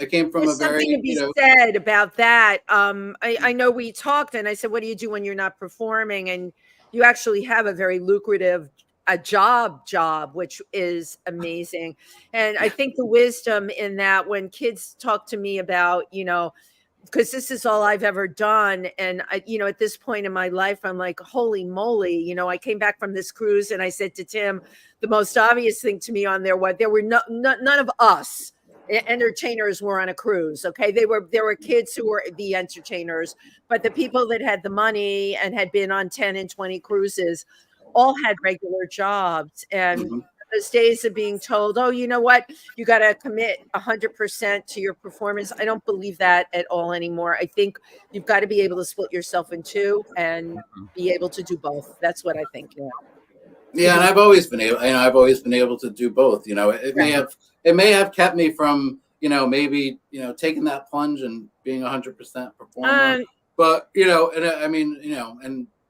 came from There's something to be said about that. I know we talked and I said, what do you do when you're not performing? And you actually have a very lucrative job, which is amazing. And I think the wisdom in that, when kids talk to me about, because this is all I've ever done. And I, at this point in my life, I'm like, holy moly, I came back from this cruise and I said to Tim, the most obvious thing to me on there was there were none of us entertainers were on a cruise. Okay. There were kids who were the entertainers, but the people that had the money and had been on 10 and 20 cruises all had regular jobs. And those days of being told, oh, you know what, you got to commit 100% to your performance. I don't believe that at all anymore. I think you've got to be able to split yourself in two and be able to do both. That's what I think. Yeah, and I've always been able to do both. It may have kept me from, maybe, taking that plunge and being 100% performer. But, and I mean,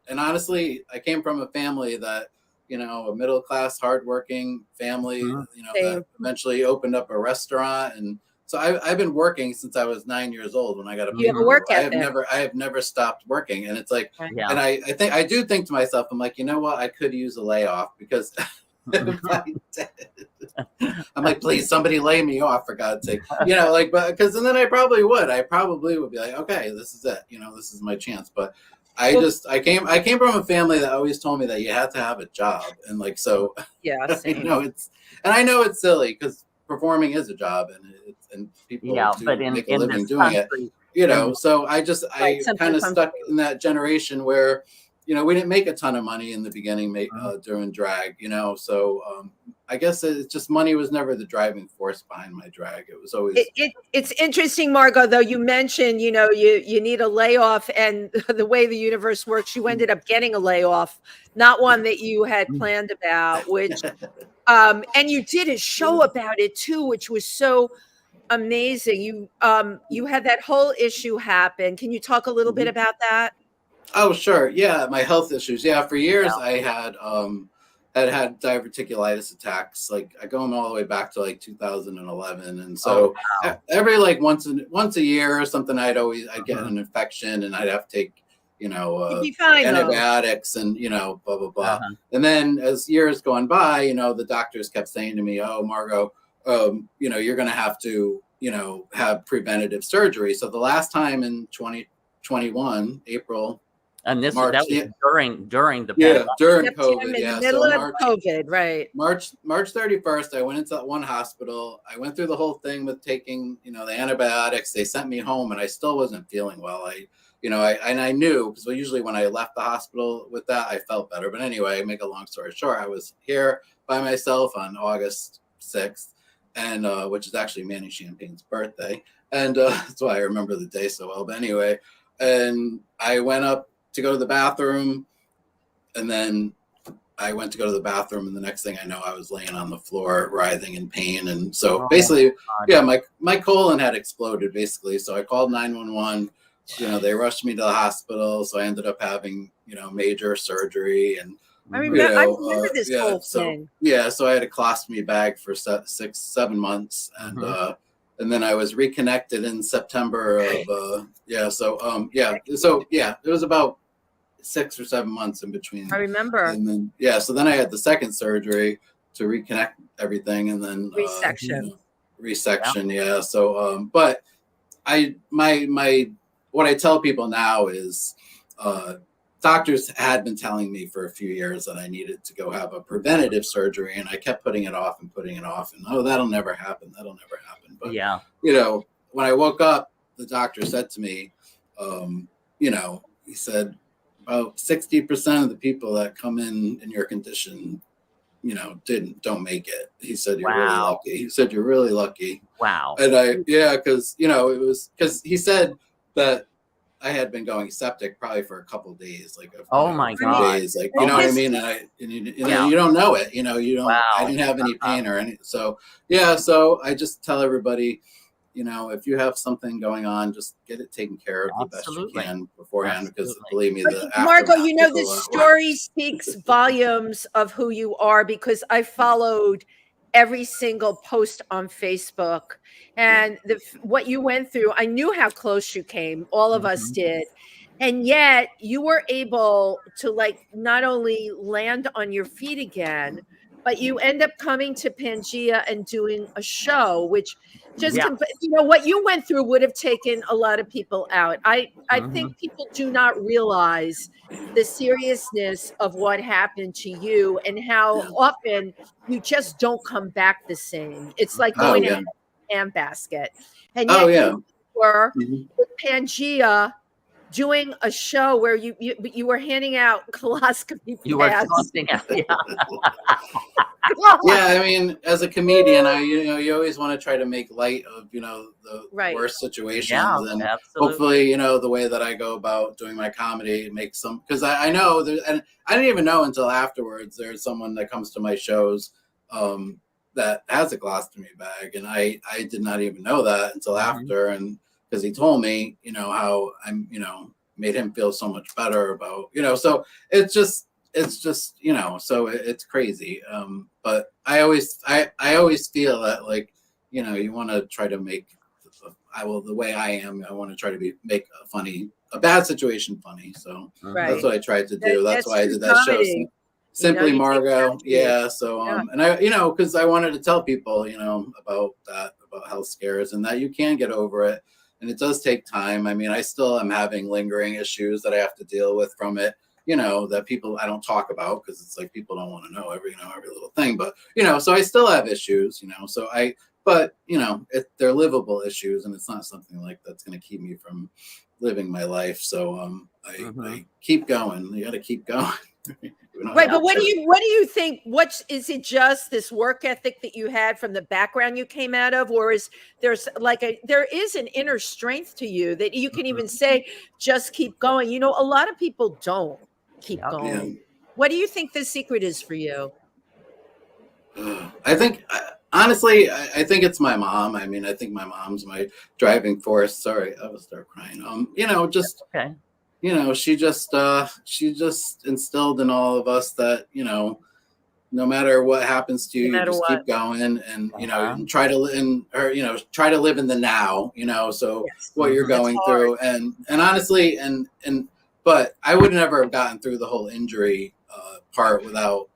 and honestly, I came from a family that, a middle-class, hardworking family, that eventually opened up a restaurant. And so I've been working since I was 9 years old when I got a You have a work ethic. I have never stopped working. And it's like, and I do think to myself, I'm like, you know what? I could use a layoff because if I did, I'm like, please, somebody lay me off for God's sake, but because, and then I probably would be like, okay, this is it. This is my chance. But I came from a family that always told me that you had to have a job, and like, so same. I know it's silly because performing is a job, and people make a living doing it. So I kind of stuck in that generation where we didn't make a ton of money in the beginning during drag, so I guess it's just money was never the driving force behind my drag. It was always. It's interesting, Margot, though. You mentioned, you need a layoff, and the way the universe works, you ended up getting a layoff, not one that you had planned about, which, and you did a show about it too, which was so amazing. You had that whole issue happen. Can you talk a little bit about that? Oh, sure. Yeah. My health issues. Yeah. For years I had, had diverticulitis attacks. Like I go all the way back to like 2011, and so every like once a year or something, I'd get an infection, and I'd have to take You'd be fine, antibiotics and blah blah blah. And then as years going by, the doctors kept saying to me, "Oh, Margot, you're going to have to have preventative surgery." So the last time in 2021 April. And that was during the pandemic. During COVID, in the middle of COVID, right? March 31st, I went into that one hospital. I went through the whole thing with taking, the antibiotics. They sent me home, and I still wasn't feeling well. I knew, because usually when I left the hospital with that, I felt better. But anyway, make a long story short, I was here by myself on August 6th, and which is actually Manny Champagne's birthday, and that's why I remember the day so well. But anyway, and I went up to go to the bathroom, and then I went to go to the bathroom, and the next thing I know, I was laying on the floor writhing in pain. And so basically, my colon had exploded basically. So I called 911. They rushed me to the hospital, so I ended up having major surgery. And I remember this whole thing. So I had a colostomy bag for 6-7 months, and then I was reconnected in September of it was about 6 or 7 months in between. I remember. And then so then I had the second surgery to reconnect everything, and then resection. So but my what I tell people now is doctors had been telling me for a few years that I needed to go have a preventative surgery, and I kept putting it off, and that'll never happen. But when I woke up, the doctor said to me, he said, about 60% of the people that come in your condition, don't make it. He said, you're really lucky. He said, you're really lucky. Wow. And because he said that I had been going septic probably for a couple of days, like my God, days, like what I mean. And you don't know it, you don't. Wow. I didn't have any pain or anything. So so I just tell everybody, if you have something going on, just get it taken care of the best you can beforehand. Because believe me, Margot, this story speaks volumes of who you are, because I followed every single post on Facebook, and what you went through. I knew how close you came. All of us did. And yet you were able to not only land on your feet again, but you end up coming to PANGEA and doing a show, which what you went through would have taken a lot of people out. I think people do not realize the seriousness of what happened to you, and how often you just don't come back the same. It's like going to a handbasket. And yet you were with PANGEA doing a show where you were handing out coloscopy pads. You were tossing out. I mean, as a comedian, you always want to try to make light of the worst situations, and hopefully the way that I go about doing my comedy makes some, because I know and I didn't even know until afterwards there's someone that comes to my shows that has a colostomy bag, and I did not even know that until after, and because he told me how I'm made him feel so much better about so it's just so it's crazy. But I always feel that you want to try to make the way I am. I want to try to make a bad situation funny. So that's what I tried to do. That's why I did that show. Simply Margot. So and I because I wanted to tell people about health scares, and that you can get over it, and it does take time. I mean, I still am having lingering issues that I have to deal with from it, that people I don't talk about, because it's like people don't want to know every little thing. But so I still have issues, so but they're livable issues, and it's not something like that's going to keep me from living my life. So I keep going. You got to keep going. Right, but what do you think? Is it just this work ethic that you had from the background you came out of, or is there is an inner strength to you that you can even say, just keep going? A lot of people don't keep going. What do you think the secret is for you? I think, honestly, I think it's my mom. I mean, I think my mom's my driving force. Sorry, I will start crying. Just okay. She just instilled in all of us that, no matter what happens to you, No you matter just what. keep going, and you know, try to try to live in the now, you know, so Yes. what you're That's going hard. through, and honestly, and but I would never have gotten through the whole injury part without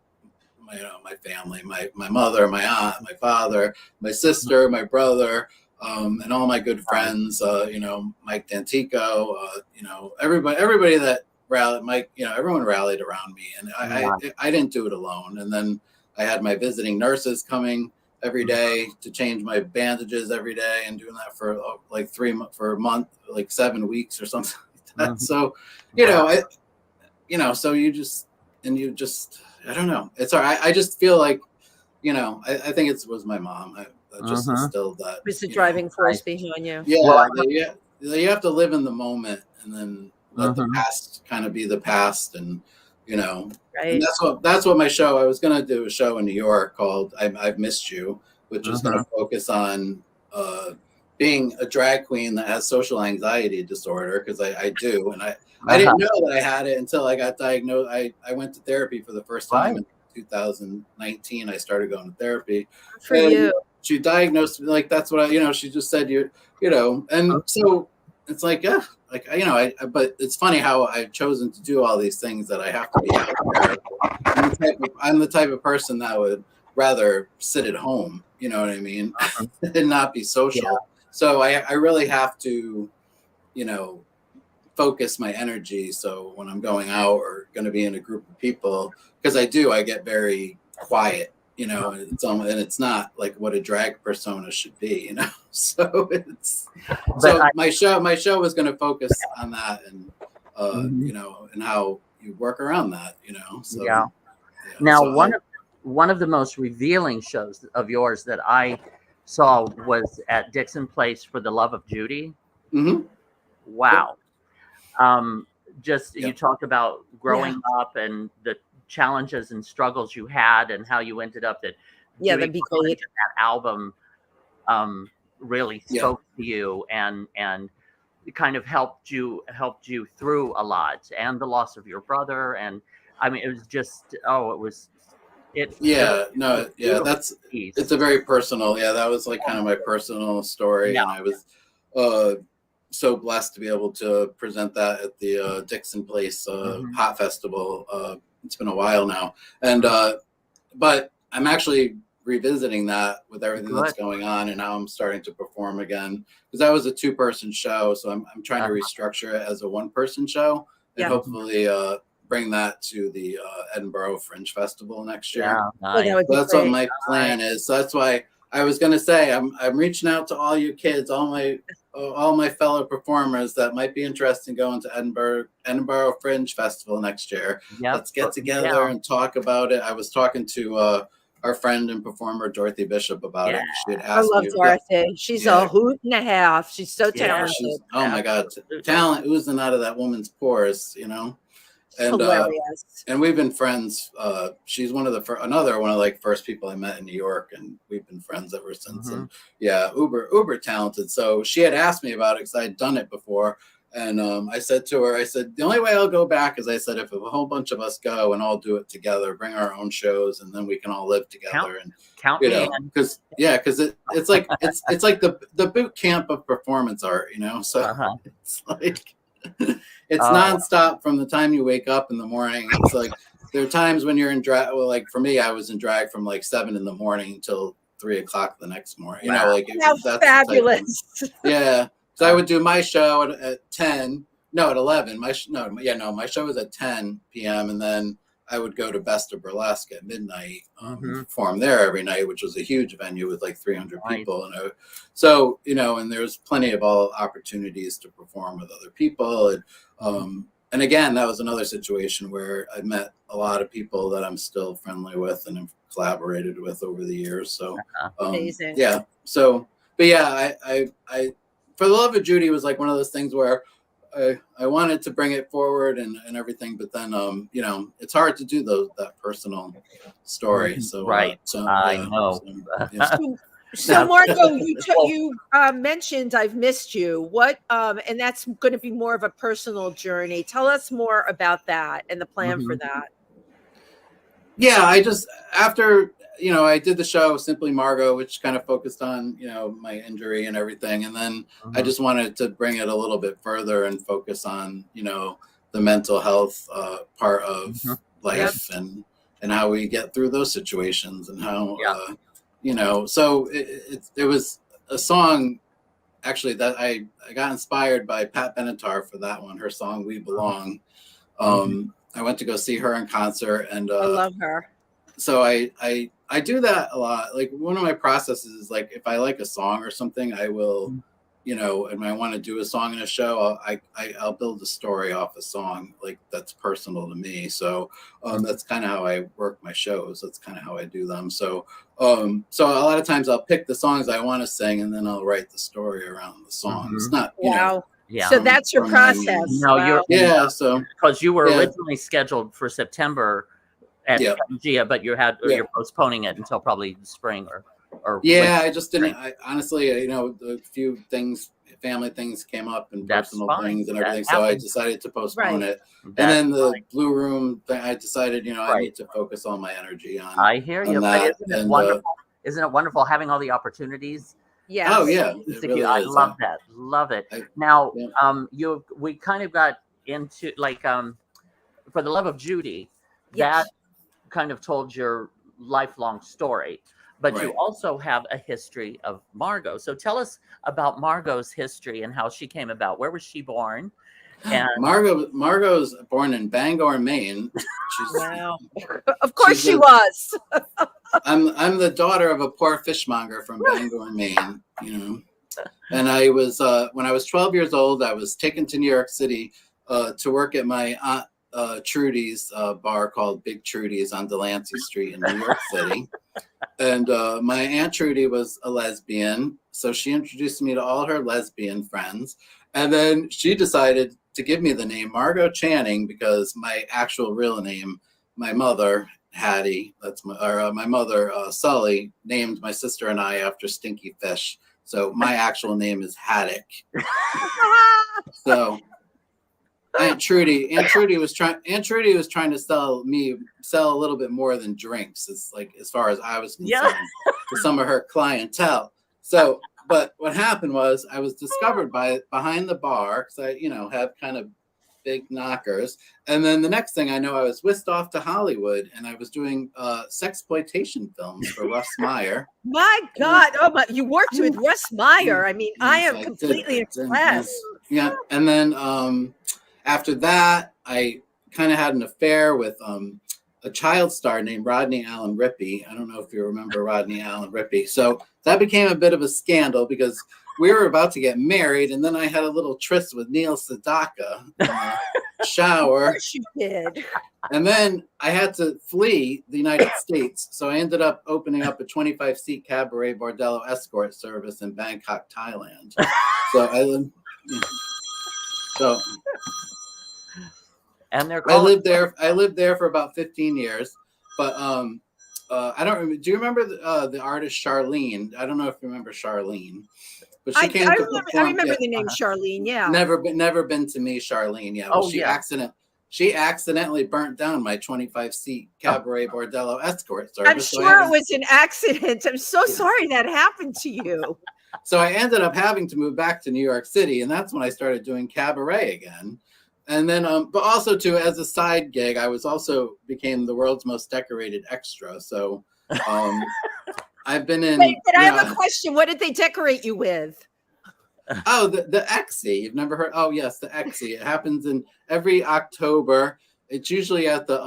my family, my mother, my aunt, my father, my sister, my brother, and all my good friends, you know, Mike Dantico, you know, everybody that rallied, Mike, you know, everyone rallied around me, and I didn't do it alone. And then I had my visiting nurses coming every day to change my bandages every day, and doing that for like for a month, like 7 weeks or something like that. So, you know, so you just I don't know. It's all right. I just feel like, you know, I think it was my mom. I just instilled that. Who's the driving force behind you? Yeah, Well, you have to live in the moment, and then let the past kind of be the past, and you know, Right. and that's what my show. I was gonna do a show in New York called "I've Missed You," which is gonna focus on being a drag queen that has social anxiety disorder, because I do, and I didn't know that I had it until I got diagnosed. I went to therapy for the first time in 2019. I started going to therapy. For you. She diagnosed me, like, that's what I, you know, she just said, you know, and so it's like, yeah, like, you know, but it's funny how I've chosen to do all these things that I have to be out there. I'm the type of person that would rather sit at home, you know what I mean, and not be social. Yeah. So I really have to, you know, focus my energy. So when I'm going out or going to be in a group of people, because I get very quiet, you know, and it's not like what a drag persona should be, you know. So my show was going to focus on that, and you know, and how you work around that, you know. So now so one of the most revealing shows of yours that I saw was at Dixon Place for The Love of Judy. Wow. You talked about growing up and the challenges and struggles you had, and how you ended up that that'd be great. That album really spoke to you, and it kind of helped you through a lot, and the loss of your brother, and I mean, it was just it's a very personal, that was like kind of my personal story, and I was so blessed to be able to present that at the Dixon Place Hot Festival. It's been a while now, and but I'm actually revisiting that with everything that's going on, and now I'm starting to perform again, because that was a 2-person show, so I'm trying to restructure it as a 1-person show, and hopefully bring that to the Edinburgh Fringe Festival next year. That's what my plan is. So that's why I was going to say I'm reaching out to all you kids, all my fellow performers that might be interested in going to Edinburgh Fringe Festival next year. Let's get together and talk about it. I was talking to our friend and performer Dorothy Bishop about it. She had asked I love Dorothy. She's a hoot and a half. She's so talented. Oh my God, talent oozing out of that woman's pores, you know. And hilarious. And we've been friends. She's one of the first people I met in New York, and we've been friends ever since. And uber talented. So she had asked me about it because I had done it before, and I said to her, the only way I'll go back is, I said, if a whole bunch of us go and all do it together, bring our own shows, and then we can all live together and count you know, because it's like it's like the boot camp of performance art, you know. So it's like. It's nonstop from the time you wake up in the morning. It's like there are times when you're in drag. Well, like for me, I was in drag from like 7 a.m. until 3 o'clock the next morning. You know, like that's fabulous. So I would do my show at 10. No, at 11. My show was at 10 p.m. and then I would go to Best of Burlesque at midnight, perform there every night, which was a huge venue with like 300 people. And so, you know, and there's plenty of opportunities to perform with other people. And again, that was another situation where I met a lot of people that I'm still friendly with and have collaborated with over the years. So, amazing. Yeah. So, but yeah, I For the Love of Judy was like one of those things where I wanted to bring it forward and everything, but then you know, it's hard to do that personal story. So I know. So Margot, you mentioned I've Missed You. What and that's going to be more of a personal journey. Tell us more about that and the plan for that. Yeah, I just after I did the show Simply Margot, which kind of focused on my injury and everything, and then I just wanted to bring it a little bit further and focus on the mental health part of life and how we get through those situations and how so it was a song actually that I got inspired by Pat Benatar for that one, her song We Belong. I went to go see her in concert, and I love her. So I do that a lot. Like one of my processes is like if I like a song or something, I will, and I want to do a song in a show, I'll build a story off a song like that's personal to me. So that's kind of how I work my shows. That's kind of how I do them. So so a lot of times I'll pick the songs I want to sing, and then I'll write the story around the song. It's not Yeah. So that's your process. No, you're so because you were originally scheduled for September at PANGEA, but you're postponing it until probably spring or I just didn't. I honestly, a few things, family things came up and personal things and everything, so I decided to postpone it. And then the Blue Room thing, I decided, I need to focus all my energy on. I hear you. But isn't it wonderful? Isn't it wonderful having all the opportunities? Yeah. Oh yeah. Really I love that. Love it. Now, we kind of got into like For the Love of Judy, that kind of told your lifelong story, but you also have a history of Margot. So tell us about Margot's history and how she came about. Where was she born? And Margot's born in Bangor, Maine. Wow. Of course she was. I'm the daughter of a poor fishmonger from Bangor, Maine, And I was when I was 12 years old, I was taken to New York City to work at my aunt Trudy's bar called Big Trudy's on Delancey Street in New York City. And my Aunt Trudy was a lesbian, so she introduced me to all her lesbian friends. And then she decided to give me the name MargOH Channing because my actual real name, my mother, Hattie, my mother, Sully, named my sister and I after stinky fish. So my actual name is Haddock. So Aunt Trudy was trying to sell a little bit more than drinks. It's like as far as I was concerned to some of her clientele. So, but what happened was I was discovered behind the bar because I, have kind of big knockers. And then the next thing I know, I was whisked off to Hollywood and I was doing sexploitation films for Russ Meyer. My God. Oh my, you worked with Russ Meyer. I mean, I am completely impressed. Yeah. And then after that, I kind of had an affair with a child star named Rodney Allen Rippey. I don't know if you remember Rodney Allen Rippey. So that became a bit of a scandal because we were about to get married, and then I had a little tryst with Neil Sedaka in the shower. Of course you did. And then I had to flee the United States, so I ended up opening up a 25-seat cabaret bordello escort service in Bangkok, Thailand. So I lived there for about 15 years, but I don't remember. Do you remember the artist Charlene? I don't know if you remember Charlene, but she came to perform. I remember the name Charlene. Yeah. Never been to me, Charlene. Yeah. Well, she accidentally burnt down my 25-seat cabaret bordello escort service. I'm sure it was an accident. I'm so sorry that happened to you. So I ended up having to move back to New York City, and that's when I started doing cabaret again. And then, but also too, as a side gig, I became the world's most decorated extra. So I've been in. Wait, but I have a question. What did they decorate you with? Oh, the Exie. You've never heard? Oh, yes, the Exie. It happens in every October. It's usually at the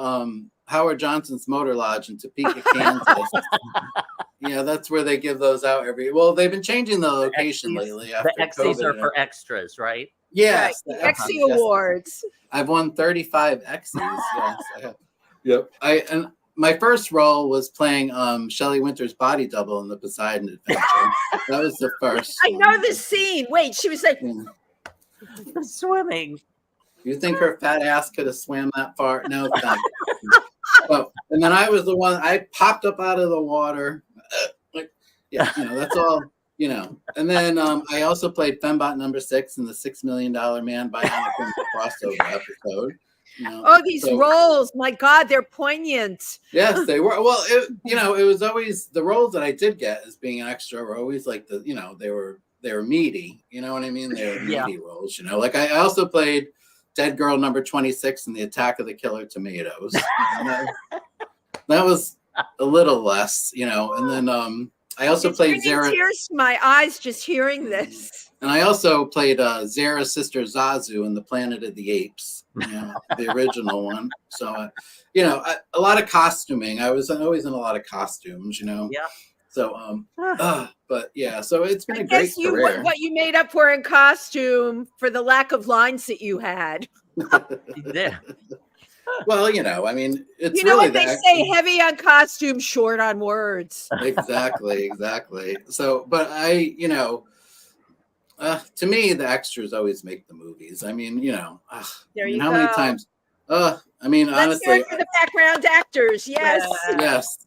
Howard Johnson's Motor Lodge in Topeka, Kansas. Yeah, that's where they give those out well, they've been changing the location lately. The Exies are for extras, right? Yes. Right. The Exie Awards. I've won 35 Exies. Yes, I have. Yep. And my first role was playing Shelley Winter's body double in the Poseidon Adventure. That was the first. I know the scene. Wait, she was like swimming. You think her fat ass could have swam that far? No, thank you. Oh, and then I was the one. I popped up out of the water. That's all. And then I also played Fembot number 6 in the $6 Million Man by Anakin crossover episode. Oh, these So- roles! My God, they're poignant. Yes, they were. Well, it was always the roles that I did get as being an extra were always like they were meaty. You know what I mean? They were Yeah. meaty roles. Like I also played Dead Girl number 26 in the Attack of the Killer Tomatoes. That was a little less, And then I also It's played bringing Zara. tears to my eyes just hearing this. And I also played Zara's sister Zazu in the Planet of the Apes, the original one. So, a lot of costuming. I was always in a lot of costumes, Yeah. So, but yeah, so it's been I a great guess you career. what you made up for in costume for the lack of lines that you had. Yeah. Well, I mean, it's You know really what they say: heavy on costume, short on words. Exactly. So, but to me, the extras always make the movies. I mean, There you how go. many times? I mean, Let's hear honestly, it for the background actors. Yes.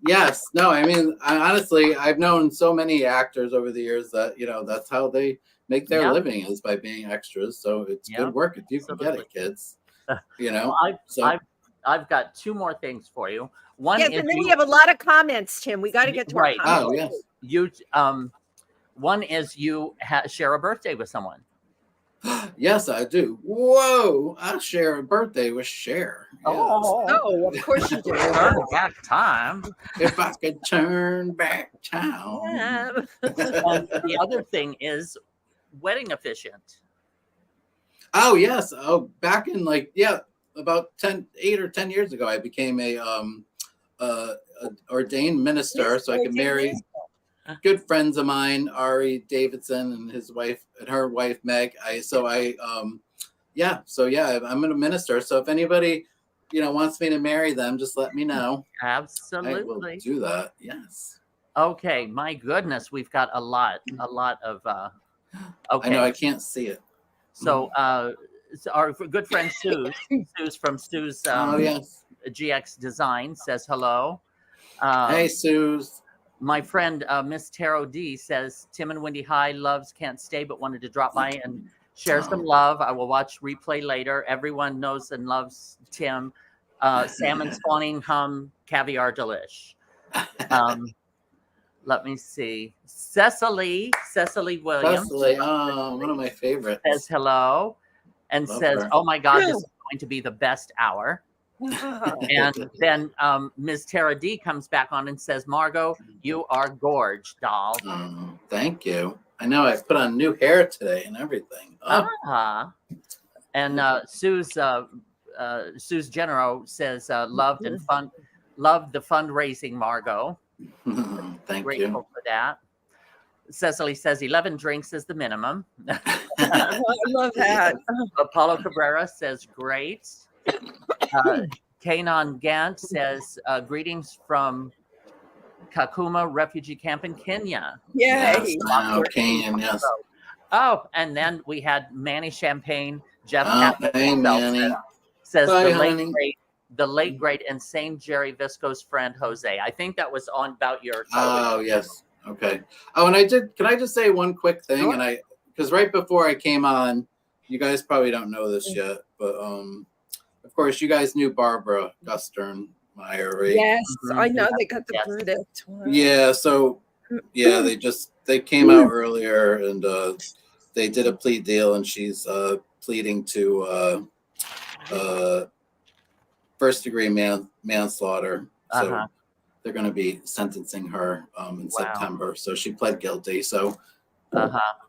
yes. No, I mean, honestly, I've known so many actors over the years that that's how they make their Yeah. living is by being extras. So it's Yeah, good work if you can get it, kids. Well, So I've got two more things for you. One Yes, is and then you, we have a lot of comments, Tim. We got to get to Right. our comments. oh yes. you one is you share a birthday with someone. Yes, I do. Whoa, I share a birthday with Cher. Yes. Oh, of course you do. Turn back time. If I could turn back time. Yeah. And the other thing is wedding officiant. Oh yes. Oh, back in about 8 or 10 years ago, I became a ordained minister, so I could marry good friends of mine, Ari Davidson and his wife and her wife Meg. I'm a minister. So if anybody wants me to marry them, just let me know. I will Absolutely. do that. Yes. Okay, my goodness, we've got a lot of okay. I know I can't see it. So our good friend Sue's from Stu's Oh yes. GX Design says hello. Hey Suze. My friend Miss Taro D says Tim and Wendy hi, loves can't stay but wanted to drop by and share some love. I will watch replay later. Everyone knows and loves Tim. Salmon spawning hum caviar delish. Let me see. Cecily Williams Cecily, one of my favorites. says hello and Love says, her. "Oh my God, this is going to be the best hour." And then Ms. Tara D comes back on and says, "Margot, you are gorge, doll." Thank you. I know I put on new hair today and everything. And Sue's Genero says, "Loved the fundraising, Margot." Thank Grateful you. for that. Cecily says 11 drinks is the minimum. I love that. Apollo Cabrera says great. Kanon Gant says greetings from Kakuma refugee camp in Kenya. Yay. Kane, yes. Oh, and then we had Manny Champagne. Jeff Hey, Manny. says Bye, the honey. late great insane Jerry Visco's friend Jose. I think that was on about your. Oh yes. Okay. Oh, and can I just say one quick thing? Sure. And because right before I came on, you guys probably don't know this yet, but of course you guys knew Barbara Gustern Meyer, right? Yes, Mhm. I know they got the Yes. verdict. Yeah. So yeah, they came out earlier and they did a plea deal, and she's pleading to first-degree manslaughter. So they're going to be sentencing her in September. So she pled guilty. So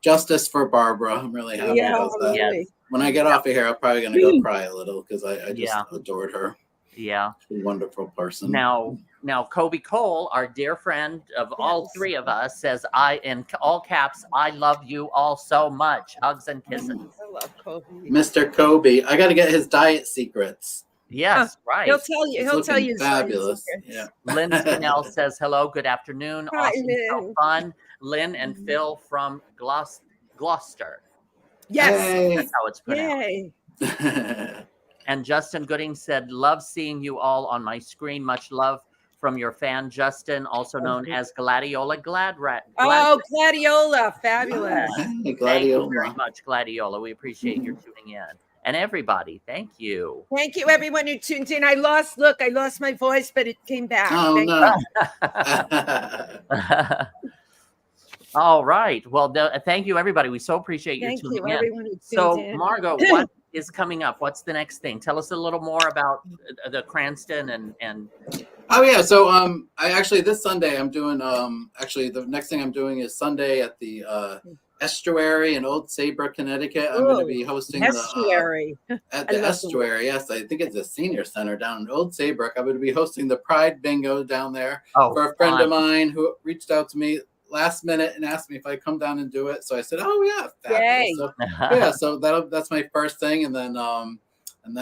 justice for Barbara. I'm really happy about that. Yes. When I get off of here, I'm probably going to go cry a little because I just adored her. Yeah. She's a wonderful person. Now Kobe Cole, our dear friend of all three of us, says, "I in all caps, I love you all so much. Hugs and kisses." I love Kobe. Mr. Kobe, I got to get his diet secrets. Yes, right. He'll tell you. It's He'll tell looking you. fabulous. secrets. Yeah. Lynn Snell says hello, good afternoon. Hi, Awesome, so Lynn. fun. Lynn and Phil from Gloucester. Yes. Hey. That's how it's pronounced. Yay. And Justin Gooding said, "Love seeing you all on my screen. Much love from your fan Justin, also known as Gladiola Gladrat." Oh, Gladiola, fabulous. Hey, Thank you very Gladiola. much, Gladiola. We appreciate your tuning in. and everybody. Thank you. Thank you, everyone who tuned in. I lost my voice, but it came back. Oh, Thank no. All right. Well, thank you, everybody. We so appreciate you Thank tuning you, in. everyone who tuned So, in. Margot, what is coming up? What's the next thing? Tell us a little more about the Cranston and. Oh yeah, so I actually this Sunday I'm doing actually the next thing I'm doing is Sunday at the Estuary in Old Saybrook, Connecticut. I'm going to be hosting Estuary. at the Estuary. Yes, I think it's a senior center down in Old Saybrook. I'm going to be hosting the Pride Bingo down there for a friend of mine who reached out to me last minute and asked me if I'd come down and do it. So I said, "Oh yeah, fabulous." So, yeah, so that's my first thing, and then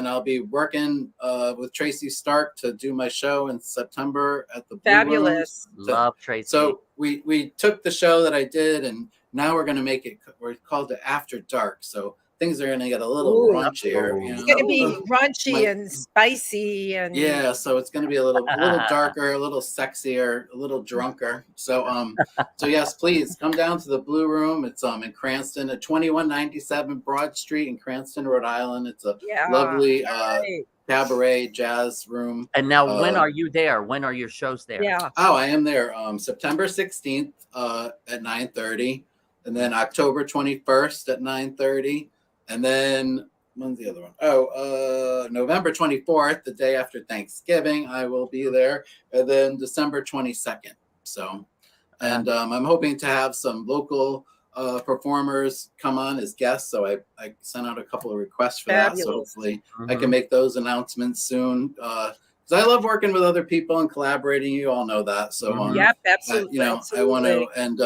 I'll be working with Tracy Stark to do my show in September at the Blue Fabulous. Room. Love Tracy. So we took the show that I did, and now we're gonna make it. We're called it After Dark. So things are gonna get a little raunchier. You know? It's gonna be raunchy and spicy and yeah. So it's gonna be a little darker, a little sexier, a little drunker. So so yes, please come down to the Blue Room. It's in Cranston at 2197 Broad Street in Cranston, Rhode Island. It's a lovely cabaret jazz room. And now, when are you there? When are your shows there? yeah. Oh, I am there September 16th at 9:30, and then October 21st at 9:30, and then when's the other one? Oh, November 24th, the day after Thanksgiving, I will be there, and then December 22nd. So, and I'm hoping to have some local performers come on as guests. So I sent out a couple of requests for that. So hopefully I can make those announcements soon. Because I love working with other people and collaborating. You all know that. So Yep, absolutely. you know, I want to, and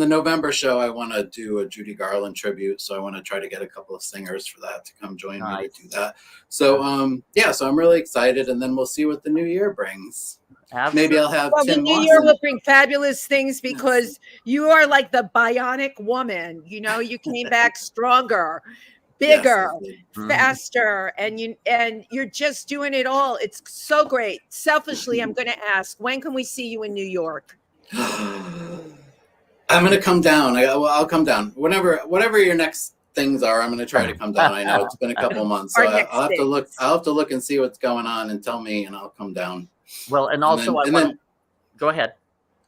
the November show, I want to do a Judy Garland tribute. So I want to try to get a couple of singers for that to come join me to do that. So yeah, so I'm really excited, and then we'll see what the new year brings. Absolutely. Maybe I'll have the Tym new Moss year in will bring fabulous things because you are like the bionic woman. You know, you came back stronger, bigger, faster, and you're just doing it all. It's so great. Selfishly, I'm going to ask, when can we see you in New York? I'm going to come down. I'll come down whatever your next things are. I'm going to try to come down. I know it's been a couple months, so I'll have to look. I'll have to look and see what's going on and tell me, and I'll come down. Well, and also, go ahead.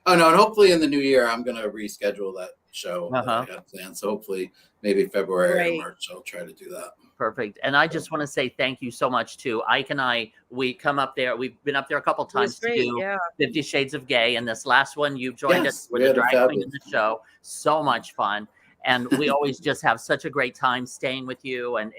Oh no, and hopefully in the new year, I'm going to reschedule that show that I have planned. So hopefully, maybe February or March, I'll try to do that. Perfect. And I just want to say thank you so much to Ike and I. We come up there. We've been up there a couple times to do 50 Shades of Gay. And this this last one, you joined us with the drag queen in the show. So much fun. And we always just have such a great time staying with you. And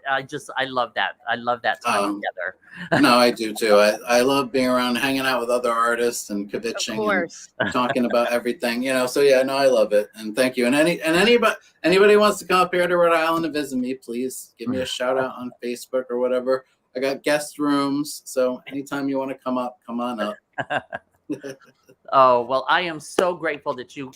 I love that. I love that time together. No, I do too. I love being around, hanging out with other artists and kvetching and talking about everything, you know. So yeah, no, I love it. And thank you. And anybody wants to come up here to Rhode Island and visit me, please give me a shout out on Facebook or whatever. I got guest rooms. So anytime you want to come up, come on up. Oh, well, I am so grateful that you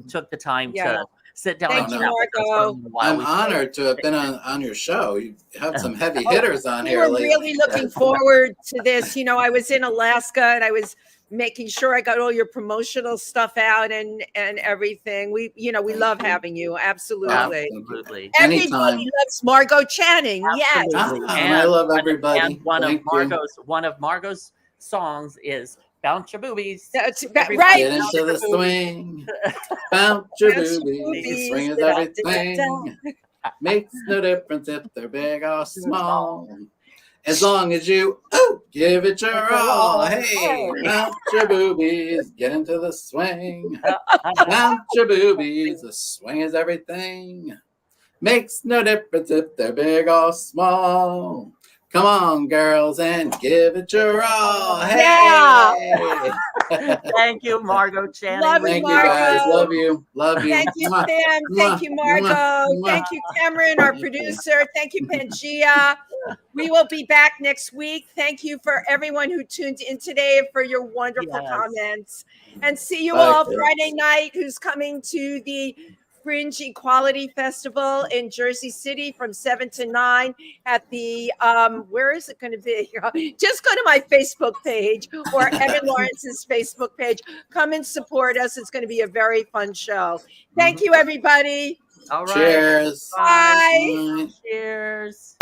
took the time to sit down and chat with us. I'm honored to have been on your show. You have some heavy hitters on here. We're really looking forward to this. You know, I was in Alaska and I was making sure I got all your promotional stuff out and everything. We love having you. Absolutely. Everybody loves MargOH Channing. Yes. I love everybody. And one of Margot's songs is Bounce Your Boobies. That's right. Get into the swing. Bounce your boobies. Swing is everything. Makes no difference if they're big or small. As long as you give it your all. Hey, bounce your boobies. Get into the swing. Bounce your boobies. The swing is everything. Makes no difference if they're big or small. Come on, girls, and give it your all. Hey. Yeah. Thank you, MargOH Channing. Thank you, guys. Love you. Love you. Thank you, Sam. Thank you, Margot. Thank you, Cameron, our producer. Thank you, PANGEA. We will be back next week. Thank you for everyone who tuned in today for your wonderful comments. And see you all Friday night, who's coming to the Fringe Equality Festival in Jersey City from 7 to 9 at the, where is it going to be? Just go to my Facebook page or Evan Lawrence's Facebook page. Come and support us. It's going to be a very fun show. Thank you, everybody. All right. Cheers. Bye. Bye. Cheers.